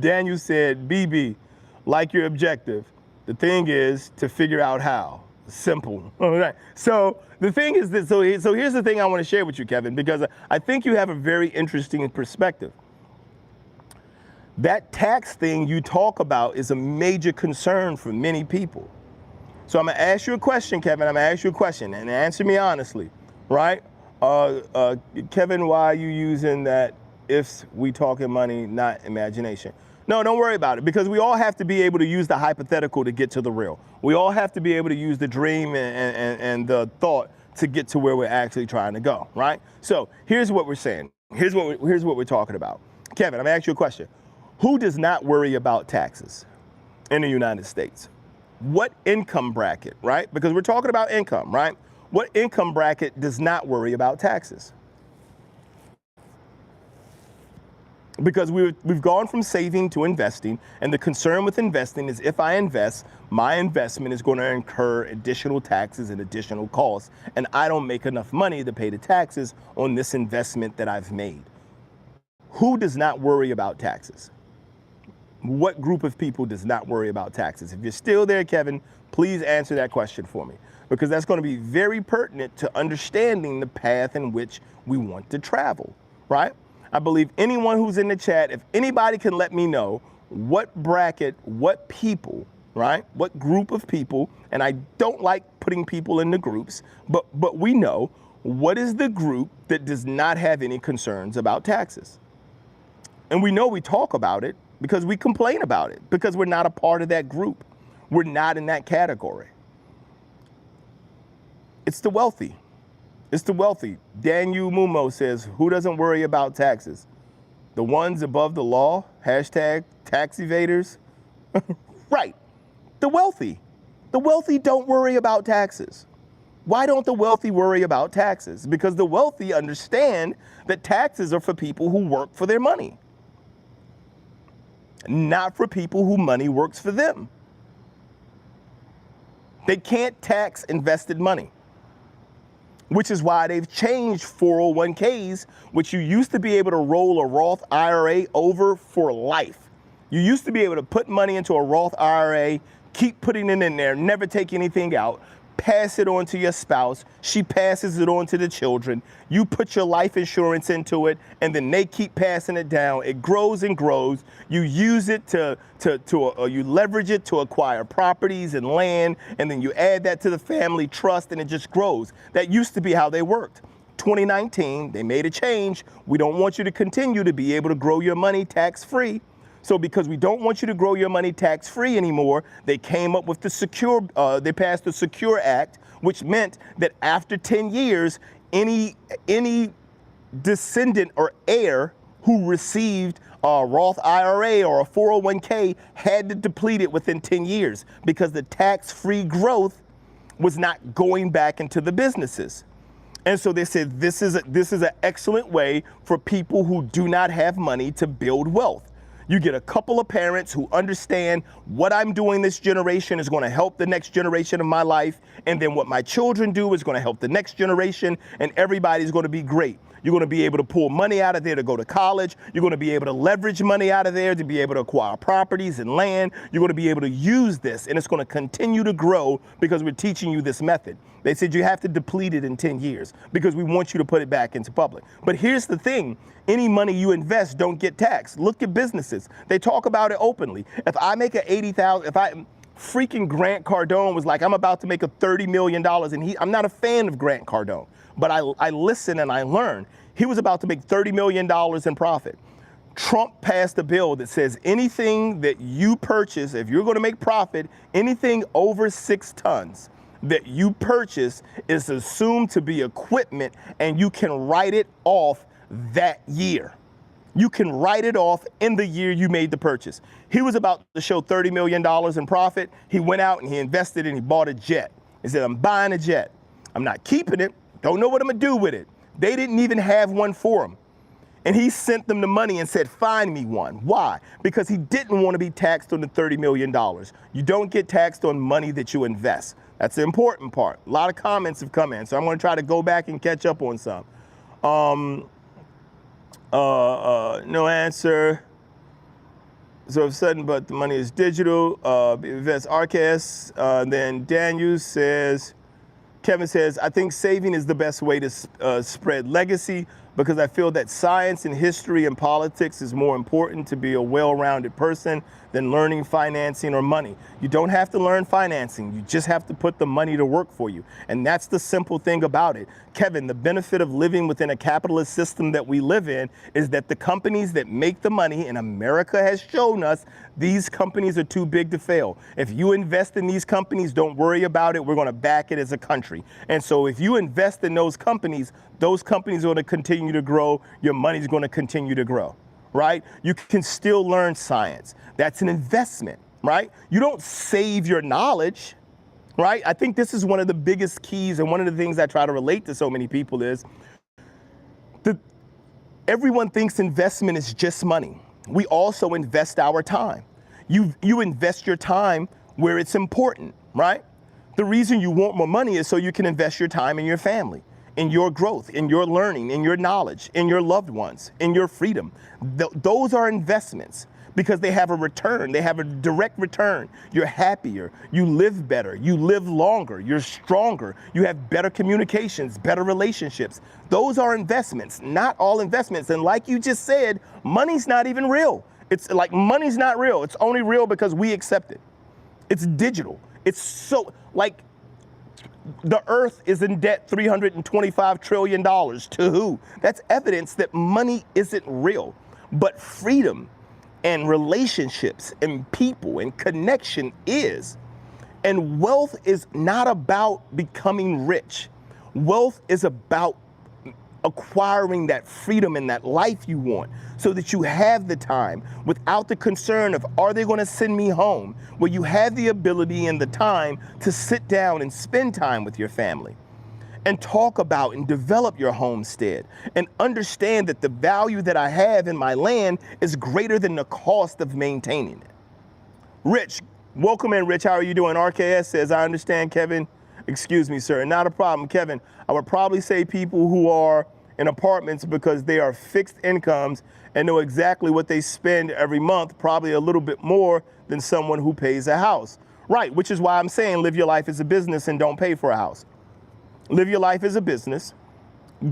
Daniel said, BB, like your objective. The thing is to figure out how. Simple. All right. So the thing is that, so here's the thing I want to share with you, Kevin, because I think you have a very interesting perspective. That tax thing you talk about is a major concern for many people. So I'm going to ask you a question, Kevin. I'm going to ask you a question and answer me honestly, right? Kevin, why are you using that if we talking money, not imagination? No, don't worry about it because we all have to be able to use the hypothetical to get to the real. We all have to be able to use the dream and the thought to get to where we're actually trying to go, right? So here's what we're saying. Here's what we're talking about. Kevin, I'm going to ask you a question. Who does not worry about taxes in the United States? What income bracket, right? Because we're talking about income, right? What income bracket does not worry about taxes? Because we've gone from saving to investing, and the concern with investing is if I invest, my investment is going to incur additional taxes and additional costs, and I don't make enough money to pay the taxes on this investment that I've made. Who does not worry about taxes? What group of people does not worry about taxes? If you're still there, Kevin, please answer that question for me, because that's going to be very pertinent to understanding the path in which we want to travel, right? I believe anyone who's in the chat, if anybody can let me know what bracket, what people, right? What group of people, and I don't like putting people into groups, but we know what is the group that does not have any concerns about taxes. And we know we talk about it because we complain about it, because we're not a part of that group. We're not in that category. It's the wealthy. It's the wealthy. Daniel Mumo says, who doesn't worry about taxes? The ones above the law, hashtag tax evaders. Right, the wealthy. The wealthy don't worry about taxes. Why don't the wealthy worry about taxes? Because the wealthy understand that taxes are for people who work for their money, not for people who money works for them. They can't tax invested money, which is why they've changed 401ks, which you used to be able to roll a Roth IRA over for life. You used to be able to put money into a Roth IRA, keep putting it in there, never take anything out, pass it on to your spouse, she passes it on to the children, you put your life insurance into it, and then they keep passing it down. It grows and grows. You use it you leverage it to acquire properties and land, and then you add that to the family trust, and it just grows. That used to be how they worked. 2019, they made a change. We don't want you to continue to be able to grow your money tax-free. So because we don't want you to grow your money tax-free anymore, they came up with the they passed the Secure Act, which meant that after 10 years, any descendant or heir who received a Roth IRA or a 401k had to deplete it within 10 years because the tax-free growth was not going back into the businesses. And so they said this is an excellent way for people who do not have money to build wealth. You get a couple of parents who understand what I'm doing this generation is going to help the next generation of my life, and then what my children do is going to help the next generation, and everybody's going to be great. You're going to be able to pull money out of there to go to college. You're going to be able to leverage money out of there to be able to acquire properties and land. You're going to be able to use this, and it's going to continue to grow because we're teaching you this method. They said you have to deplete it in 10 years because we want you to put it back into public. But here's the thing. Any money you invest don't get taxed. Look at businesses. They talk about it openly. If I make freaking Grant Cardone was like, I'm about to make a $30 million, and I'm not a fan of Grant Cardone, but I listen and I learn. He was about to make $30 million in profit. Trump passed a bill that says anything that you purchase, if you're going to make profit, anything over 6 tons that you purchase is assumed to be equipment, and you can write it off that year. You can write it off in the year you made the purchase. He was about to show $30 million in profit. He went out and he invested and he bought a jet. He said, I'm buying a jet. I'm not keeping it. Don't know what I'm gonna do with it. They didn't even have one for him. And he sent them the money and said, find me one. Why? Because he didn't want to be taxed on the $30 million. You don't get taxed on money that you invest. That's the important part. A lot of comments have come in, so I'm going to try to go back and catch up on some. No answer. So all of a sudden, but the money is digital. Invest RCAS. Then Daniel says, Kevin says, I think saving is the best way to spread legacy because I feel that science and history and politics is more important to be a well-rounded person than learning financing or money. You don't have to learn financing. You just have to put the money to work for you. And that's the simple thing about it. Kevin, the benefit of living within a capitalist system that we live in is that the companies that make the money, and America has shown us, these companies are too big to fail. If you invest in these companies, don't worry about it. We're going to back it as a country. And so if you invest in those companies are going to continue to grow. Your money's going to continue to grow, right? You can still learn science. That's an investment, right? You don't save your knowledge, right? I think this is one of the biggest keys, and one of the things I try to relate to so many people is Everyone thinks investment is just money. We also invest our time. You invest your time where it's important, right? The reason you want more money is so you can invest your time in your family, in your growth, in your learning, in your knowledge, in your loved ones, in your freedom. Those are investments because they have a return. They have a direct return. You're happier, you live better, you live longer, you're stronger, you have better communications, better relationships. Those are investments, not all investments. And like you just said, money's not even real. It's like money's not real. It's only real because we accept it. It's digital. It's so, like, the earth is in debt $325 trillion to who? That's evidence that money isn't real. But freedom and relationships and people and connection is. And wealth is not about becoming rich. Wealth is about acquiring that freedom and that life you want so that you have the time without the concern of, are they going to send me home? Where you have the ability and the time to sit down and spend time with your family and talk about and develop your homestead and understand that the value that I have in my land is greater than the cost of maintaining it. Rich, welcome in, Rich. How are you doing? RKS says, I understand, Kevin. Excuse me, sir. Not a problem, Kevin. I would probably say people who are in apartments because they are fixed incomes and know exactly what they spend every month, probably a little bit more than someone who pays a house. Right, which is why I'm saying live your life as a business and don't pay for a house. Live your life as a business,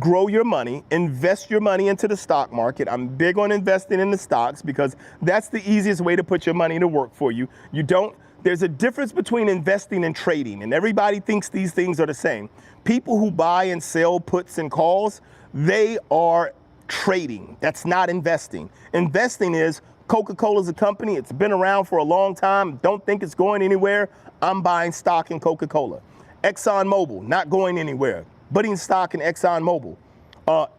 grow your money, invest your money into the stock market. I'm big on investing in the stocks because that's the easiest way to put your money to work for you. There's a difference between investing and trading, and everybody thinks these things are the same. People who buy and sell puts and calls, they are trading. That's not investing. Investing is Coca-Cola's a company. It's been around for a long time. Don't think it's going anywhere. I'm buying stock in Coca-Cola. ExxonMobil, not going anywhere. Putting stock in ExxonMobil.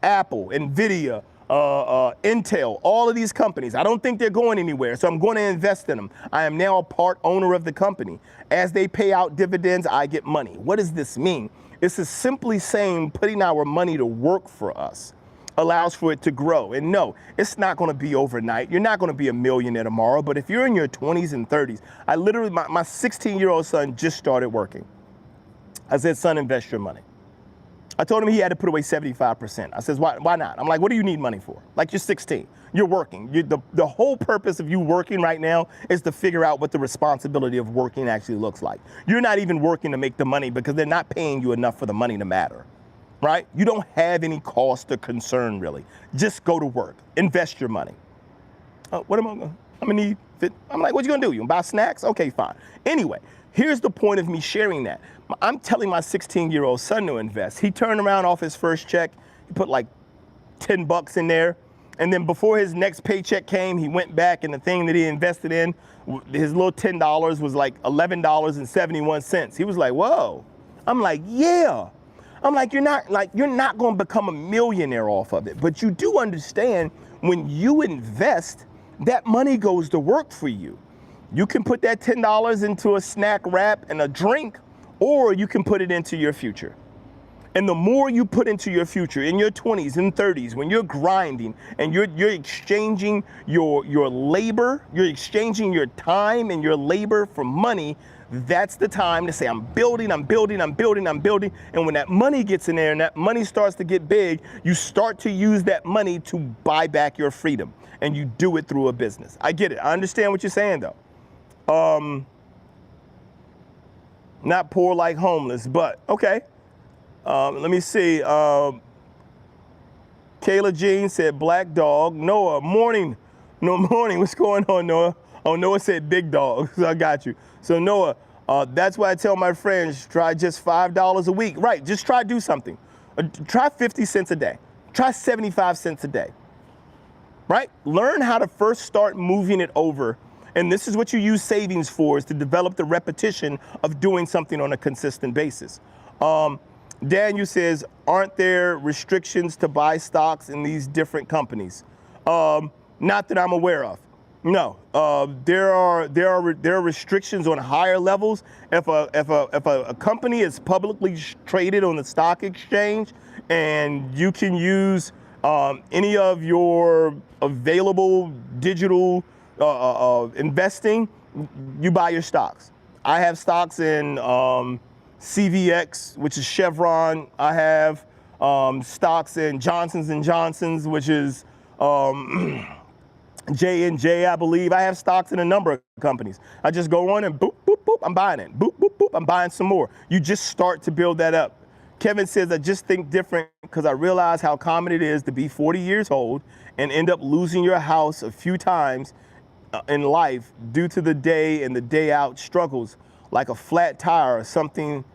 Apple, Nvidia, Intel, all of these companies. I don't think they're going anywhere, so I'm going to invest in them. I am now a part owner of the company. As they pay out dividends, I get money. What does this mean? This is simply saying putting our money to work for us allows for it to grow. And no, it's not going to be overnight. You're not going to be a millionaire tomorrow, but if you're in your 20s and 30s, I literally, my 16-year-old son just started working. I said, son, invest your money. I told him he had to put away 75%. I says, why not? I'm like, what do you need money for? Like, you're 16, you're working. The whole purpose of you working right now is to figure out what the responsibility of working actually looks like. You're not even working to make the money because they're not paying you enough for the money to matter, right? You don't have any cost or concern really. Just go to work, invest your money. What am I gonna, I'm gonna need, I'm like, what you gonna do? You gonna buy snacks? Okay, fine. Anyway, here's the point of me sharing that. I'm telling my 16-year-old son to invest. He turned around off his first check. He put like 10 bucks in there. And then before his next paycheck came, he went back and the thing that he invested in, his little $10 was like $11.71. He was like, whoa. I'm like, yeah. I'm like, you're not going to become a millionaire off of it. But you do understand when you invest, that money goes to work for you. You can put that $10 into a snack wrap and a drink, or you can put it into your future. And the more you put into your future in your 20s and 30s, when you're grinding and you're exchanging your labor, you're exchanging your time and your labor for money, that's the time to say, I'm building, I'm building, I'm building, I'm building. And when that money gets in there and that money starts to get big, you start to use that money to buy back your freedom. And you do it through a business. I get it. I understand what you're saying though. Not poor like homeless, but okay. Let me see. Kayla Jean said black dog. Noah, morning. No morning. What's going on, Noah? Oh, Noah said big dog. So I got you. So Noah, that's why I tell my friends, try just $5 a week. Right, just try do something. Try 50 cents a day. Try 75 cents a day. Right? Learn how to first start moving it over. And this is what you use savings for, is to develop the repetition of doing something on a consistent basis. Daniel says, aren't there restrictions to buy stocks in these different companies? Not that I'm aware of. No, there are restrictions on higher levels. If a company is publicly traded on the stock exchange and you can use Any of your available digital investing, you buy your stocks. I have stocks in CVX, which is Chevron. I have stocks in Johnson's & Johnson's, which is J&J, I believe. I have stocks in a number of companies. I just go on and boop, boop, boop, I'm buying it. Boop, boop, boop, I'm buying some more. You just start to build that up. Kevin says, I just think different because I realize how common it is to be 40 years old and end up losing your house a few times in life due to the day and the day out struggles, like a flat tire or something.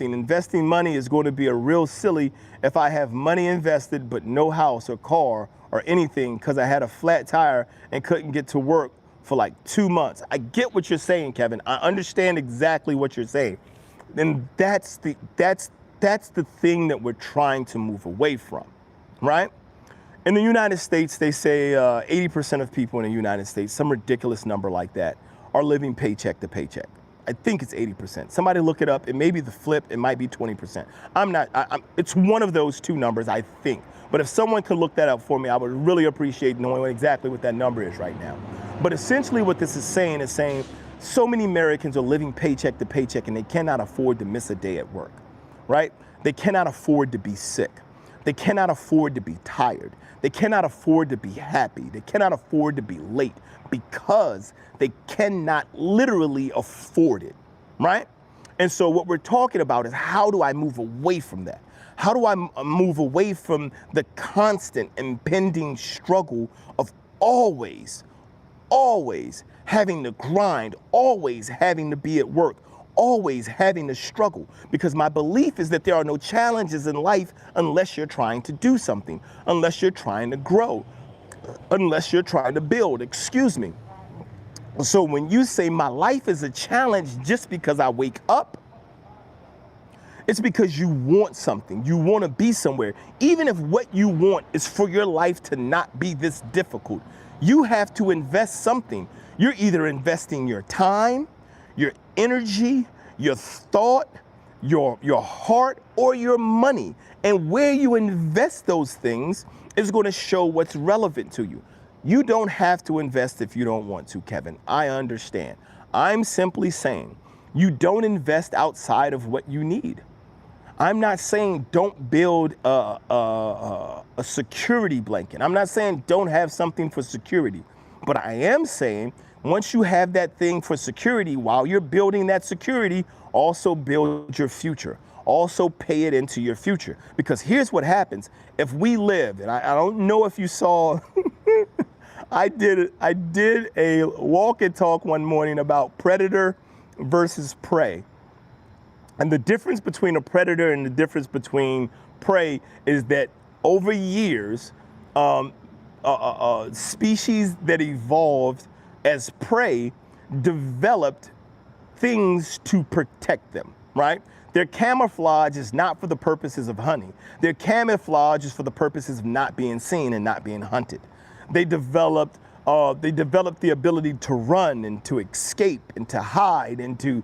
Investing money is going to be a real silly if I have money invested but no house or car or anything because I had a flat tire and couldn't get to work for like 2 months. I get what you're saying, Kevin. I understand exactly what you're saying. And that's the thing that we're trying to move away from, right? In the United States, they say 80% of people in the United States, some ridiculous number like that, are living paycheck to paycheck. I think it's 80%. Somebody look it up. It may be the flip. It might be 20%. It's one of those two numbers, I think. But if someone could look that up for me, I would really appreciate knowing exactly what that number is right now. But essentially what this is saying so many Americans are living paycheck to paycheck and they cannot afford to miss a day at work, right? They cannot afford to be sick. They cannot afford to be tired. They cannot afford to be happy. They cannot afford to be late because they cannot literally afford it, right? And so what we're talking about is how do I move away from that? How do I move away from the constant impending struggle of always having to grind, always having to be at work, always having to struggle? Because my belief is that there are no challenges in life unless you're trying to do something, unless you're trying to grow, unless you're trying to build, excuse me. So when you say my life is a challenge just because I wake up, it's because you want something. You want to be somewhere. Even if what you want is for your life to not be this difficult, you have to invest something. You're either investing your time, your energy, your thought, your heart, or your money. And where you invest those things is going to show what's relevant to you. You don't have to invest if you don't want to, Kevin. I understand. I'm simply saying you don't invest outside of what you need. I'm not saying don't build a security blanket. I'm not saying don't have something for security. But I am saying once you have that thing for security, while you're building that security, also build your future. Also pay it into your future. Because here's what happens. If we live, and I don't know if you saw, I did a walk and talk one morning about predator versus prey. And the difference between a predator and the difference between prey is that over years, species that evolved as prey developed things to protect them, right? Their camouflage is not for the purposes of hunting. Their camouflage is for the purposes of not being seen and not being hunted. They developed the ability to run and to escape and to hide and to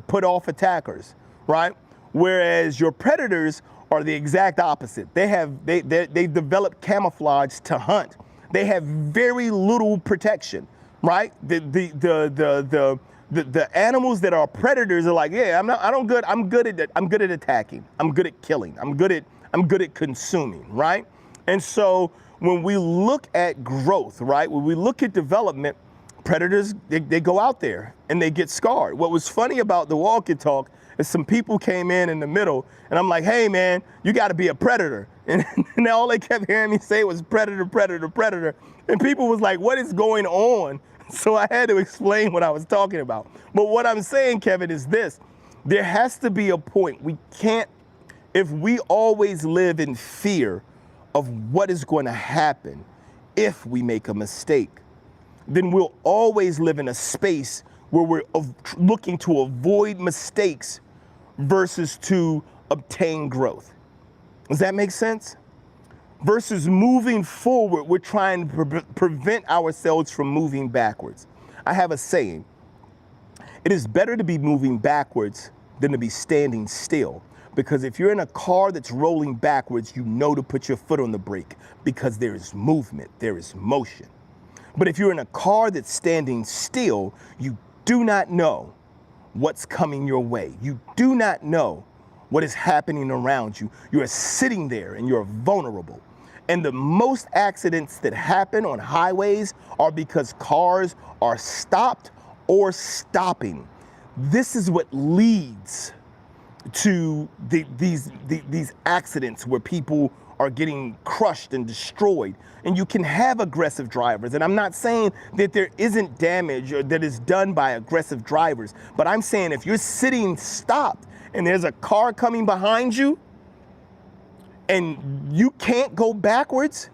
put off attackers, right? Whereas your predators are the exact opposite. They develop camouflage to hunt. They have very little protection, right? The animals that are predators are like, yeah, I'm good at attacking. I'm good at killing. I'm good at consuming, right? And so when we look at growth, right? When we look at development, predators, they go out there and they get scarred. What was funny about the walk and talk is some people came in the middle and I'm like, hey man, you gotta be a predator. And all they kept hearing me say was predator, predator, predator. And people was like, what is going on? So I had to explain what I was talking about. But what I'm saying, Kevin, is this. There has to be a point. We can't, if we always live in fear of what is going to happen if we make a mistake, then we'll always live in a space where we're looking to avoid mistakes versus to obtain growth. Does that make sense? Versus moving forward, we're trying to prevent ourselves from moving backwards. I have a saying, it is better to be moving backwards than to be standing still. Because if you're in a car that's rolling backwards, you know to put your foot on the brake because there is movement, there is motion. But if you're in a car that's standing still, you do not know what's coming your way. You do not know what is happening around you. You are sitting there and you're vulnerable. And the most accidents that happen on highways are because cars are stopped or stopping. This is what leads to these accidents where people are getting crushed and destroyed. And you can have aggressive drivers. And I'm not saying that there isn't damage or that is done by aggressive drivers, but I'm saying if you're sitting stopped and there's a car coming behind you and you can't go backwards,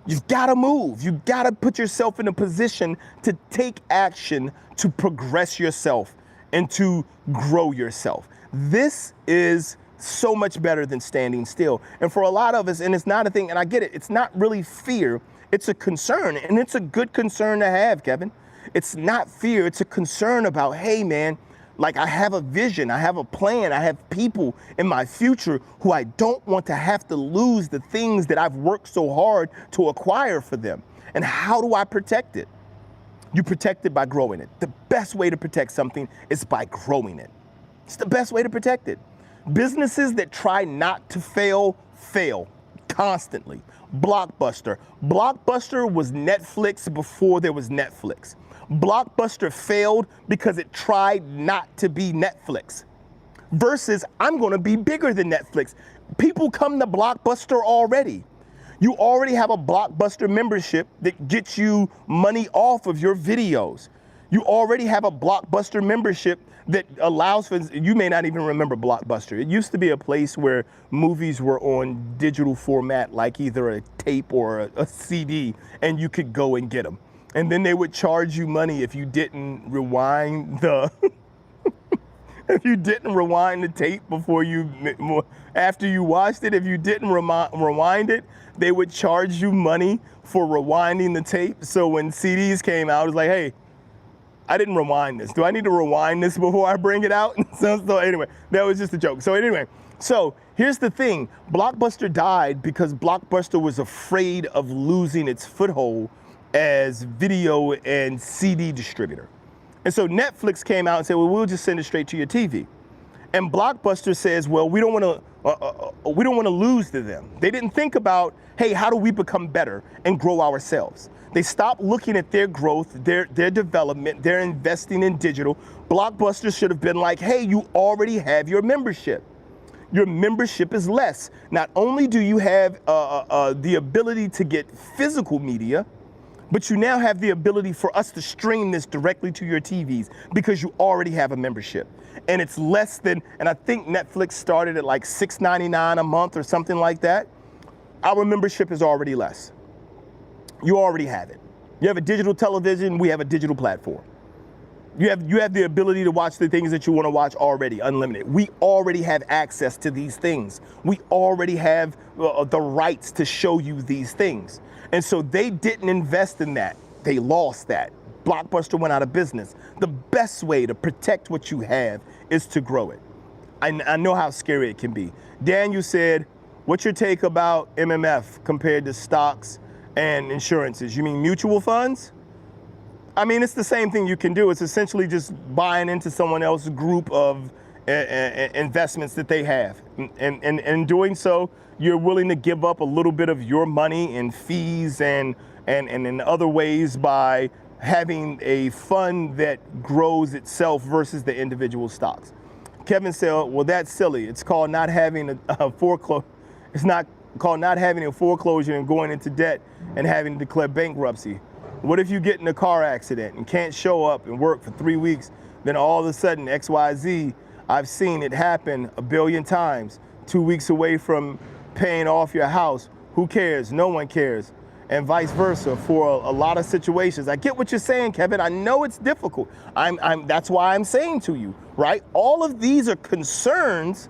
you've got to move. You've got to put yourself in a position to take action, to progress yourself and to grow yourself. This is so much better than standing still. And for a lot of us, and it's not a thing, and I get it, it's not really fear, it's a concern, and it's a good concern to have, Kevin. It's not fear, it's a concern about, hey man, like I have a vision, I have a plan, I have people in my future who I don't want to have to lose the things that I've worked so hard to acquire for them. And how do I protect it? You protect it by growing it. The best way to protect something is by growing it. It's the best way to protect it. Businesses that try not to fail, fail constantly. Blockbuster. Blockbuster was Netflix before there was Netflix. Blockbuster failed because it tried not to be Netflix. Versus, I'm gonna be bigger than Netflix. People come to Blockbuster already. You already have a Blockbuster membership that gets you money off of your videos. You already have a Blockbuster membership that allows for, you may not even remember Blockbuster. It used to be a place where movies were on digital format, like either a tape or a CD, and you could go and get them. And then they would charge you money if you didn't rewind the, if you didn't rewind the tape before you, after you watched it, if you didn't rewind it, they would charge you money for rewinding the tape. So when CDs came out, it was like, hey, I didn't rewind this. Do I need to rewind this before I bring it out? So anyway, that was just a joke. So anyway, so here's the thing. Blockbuster died because Blockbuster was afraid of losing its foothold as video and CD distributor. And so Netflix came out and said, well, we'll just send it straight to your TV. And Blockbuster says, well, we don't want to lose to them. They didn't think about, hey, how do we become better and grow ourselves? They stopped looking at their growth, their development, their investing in digital. Blockbuster should have been like, hey, you already have your membership. Your membership is less. Not only do you have the ability to get physical media, but you now have the ability for us to stream this directly to your TVs because you already have a membership. And it's less than, and I think Netflix started at like $6.99 a month or something like that. Our membership is already less. You already have it. You have a digital television, we have a digital platform. You have the ability to watch the things that you want to watch already, unlimited. We already have access to these things. We already have the rights to show you these things. And so they didn't invest in that. They lost that. Blockbuster went out of business. The best way to protect what you have is to grow it. I know how scary it can be. Daniel said, what's your take about MMF compared to stocks and insurances? You mean mutual funds? I mean, it's the same thing you can do. It's essentially just buying into someone else's group of investments that they have. And in doing so, you're willing to give up a little bit of your money in fees and in other ways by having a fund that grows itself versus the individual stocks. Kevin said, well, that's silly. It's called not having a foreclosure. It's not called not having a foreclosure and going into debt and having to declare bankruptcy. What if you get in a car accident and can't show up and work for 3 weeks, then all of a sudden XYZ, I've seen it happen a billion times, 2 weeks away from paying off your house. Who cares? No one cares. And vice versa for a lot of situations. I get what you're saying, Kevin. I know it's difficult. That's why I'm saying to you, right? All of these are concerns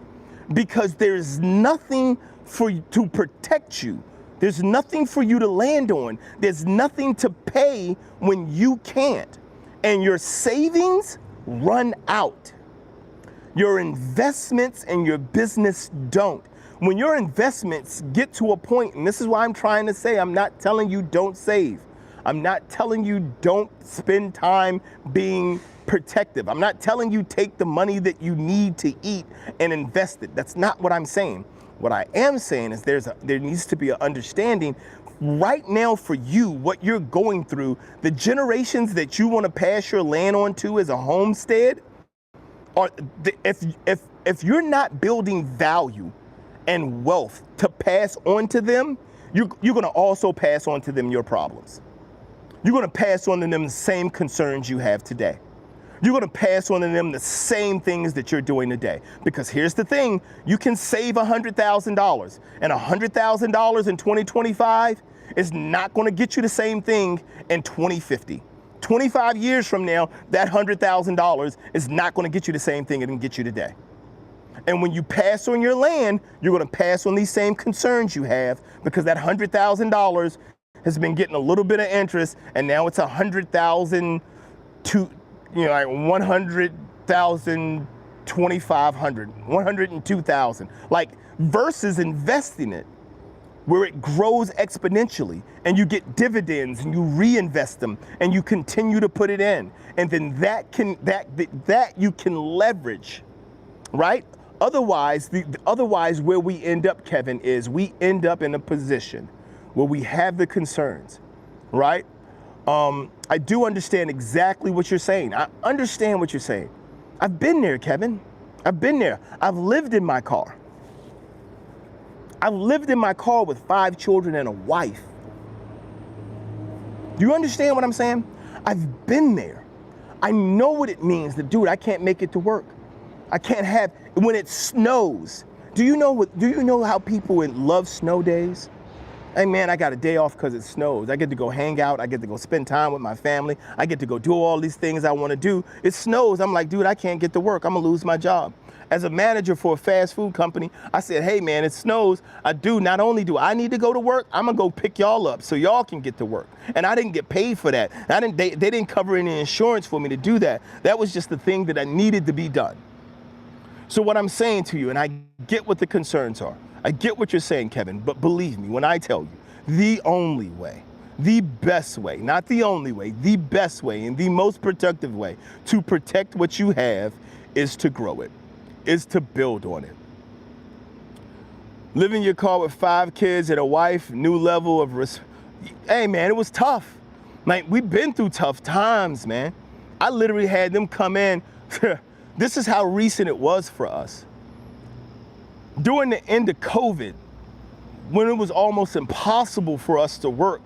because there's nothing to protect you. There's nothing for you to land on. There's nothing to pay when you can't. And your savings run out. Your investments and your business don't. When your investments get to a point, and this is why I'm trying to say, I'm not telling you don't save. I'm not telling you don't spend time being protective. I'm not telling you take the money that you need to eat and invest it. That's not what I'm saying. What I am saying is there needs to be an understanding right now for you, what you're going through, the generations that you want to pass your land on to as a homestead, or if you're not building value and wealth to pass on to them, you're going to also pass on to them your problems. You're going to pass on to them the same concerns you have today. You're going to pass on to them the same things that you're doing today. Because here's the thing, you can save $100,000, and $100,000 in 2025 is not going to get you the same thing in 2050. 25 years from now, that $100,000 is not going to get you the same thing it can get you today. And when you pass on your land, you're going to pass on these same concerns you have, because that $100,000 has been getting a little bit of interest, and now it's 100,000 to, like 100,000, 2,500, 102,000, like versus investing it where it grows exponentially and you get dividends and you reinvest them and you continue to put it in, and then that you can leverage, right? Otherwise, where we end up, Kevin, is we end up in a position where we have the concerns, right? I do understand exactly what you're saying. I understand what you're saying. I've been there, Kevin. I've been there. I've lived in my car. I've lived in my car with 5 children and a wife. Do you understand what I'm saying? I've been there. I know what it means to, dude, I can't make it to work. I can't have, when it snows. Do you know how people love snow days? Hey man, I got a day off because it snows. I get to go hang out. I get to go spend time with my family. I get to go do all these things I want to do. It snows. I'm like, dude, I can't get to work. I'm going to lose my job. As a manager for a fast food company, I said, hey man, it snows. Not only do I need to go to work, I'm going to go pick y'all up so y'all can get to work. And I didn't get paid for that. They didn't cover any insurance for me to do that. That was just the thing that I needed to be done. So what I'm saying to you, and I get what the concerns are, I get what you're saying, Kevin, but believe me when I tell you, the only way, the best way, not the only way, the best way and the most productive way to protect what you have is to grow it, is to build on it. Living in your car with 5 kids and a wife, new level of hey man, it was tough. Like, we've been through tough times, man. I literally had them come in. This is how recent it was for us. During the end of COVID, when it was almost impossible for us to work,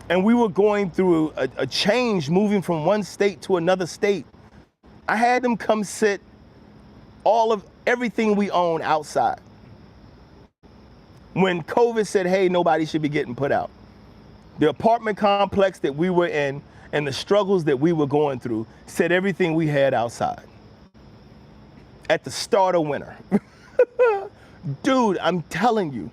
and we were going through a change, moving from one state to another state, I had them come sit all of everything we own outside. When COVID said, hey, nobody should be getting put out. The apartment complex that we were in and the struggles that we were going through set everything we had outside. At the start of winter. Dude, I'm telling you,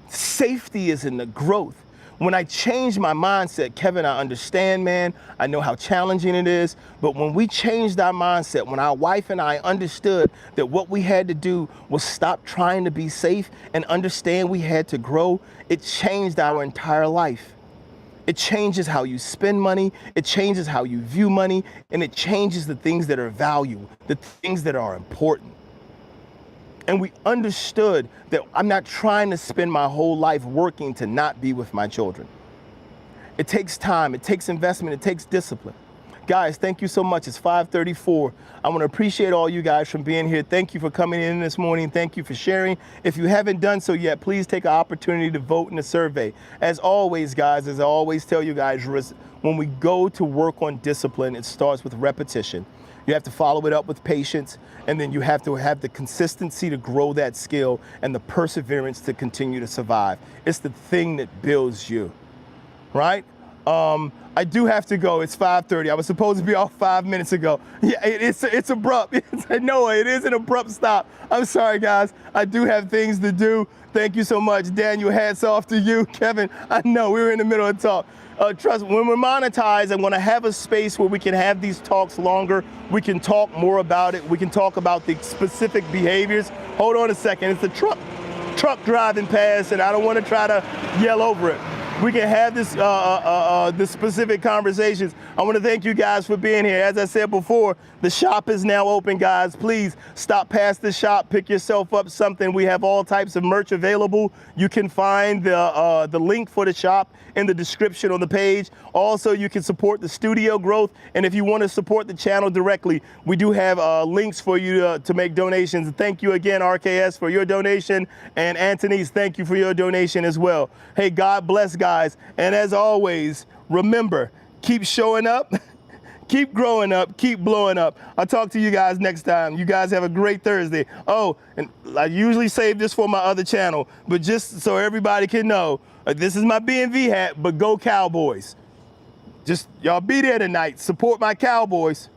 safety is in the growth. When I changed my mindset, Kevin, I understand, man. I know how challenging it is. But when we changed our mindset, when our wife and I understood that what we had to do was stop trying to be safe and understand we had to grow, it changed our entire life. It changes how you spend money, it changes how you view money, and it changes the things that are valuable, the things that are important. And we understood that I'm not trying to spend my whole life working to not be with my children. It takes time, it takes investment, it takes discipline. Guys, thank you so much. It's 5:34. I want to appreciate all you guys from being here. Thank you for coming in this morning. Thank you for sharing. If you haven't done so yet, please take an opportunity to vote in the survey. As always, guys, as I always tell you guys, when we go to work on discipline, it starts with repetition. You have to follow it up with patience, and then you have to have the consistency to grow that skill and the perseverance to continue to survive. It's the thing that builds you, right? I do have to go. It's 5:30. I was supposed to be off 5 minutes ago. Yeah, it's abrupt. No, it is an abrupt stop. I'm sorry, guys. I do have things to do. Thank you so much, Daniel. Hats off to you, Kevin. I know we were in the middle of talk. Trust me, when we're monetized, I'm going to have a space where we can have these talks longer. We can talk more about it. We can talk about the specific behaviors. Hold on a second. It's a truck driving past, and I don't want to try to yell over it. We can have this specific conversations. I want to thank you guys for being here. As I said before, the shop is now open, guys. Please stop past the shop, pick yourself up something. We have all types of merch available. You can find the link for the shop in the description on the page. Also, you can support the studio growth, and if you want to support the channel directly, we do have links for you to make donations. Thank you again, RKS, for your donation, and Anthony's, thank you for your donation as well. Hey, God bless, guys, and as always, remember, keep showing up, keep growing up, keep blowing up. I'll talk to you guys next time. You guys have a great Thursday. Oh, and I usually save this for my other channel, but just so everybody can know, this is my B&V hat, but go Cowboys. Just y'all be there tonight. Support my Cowboys.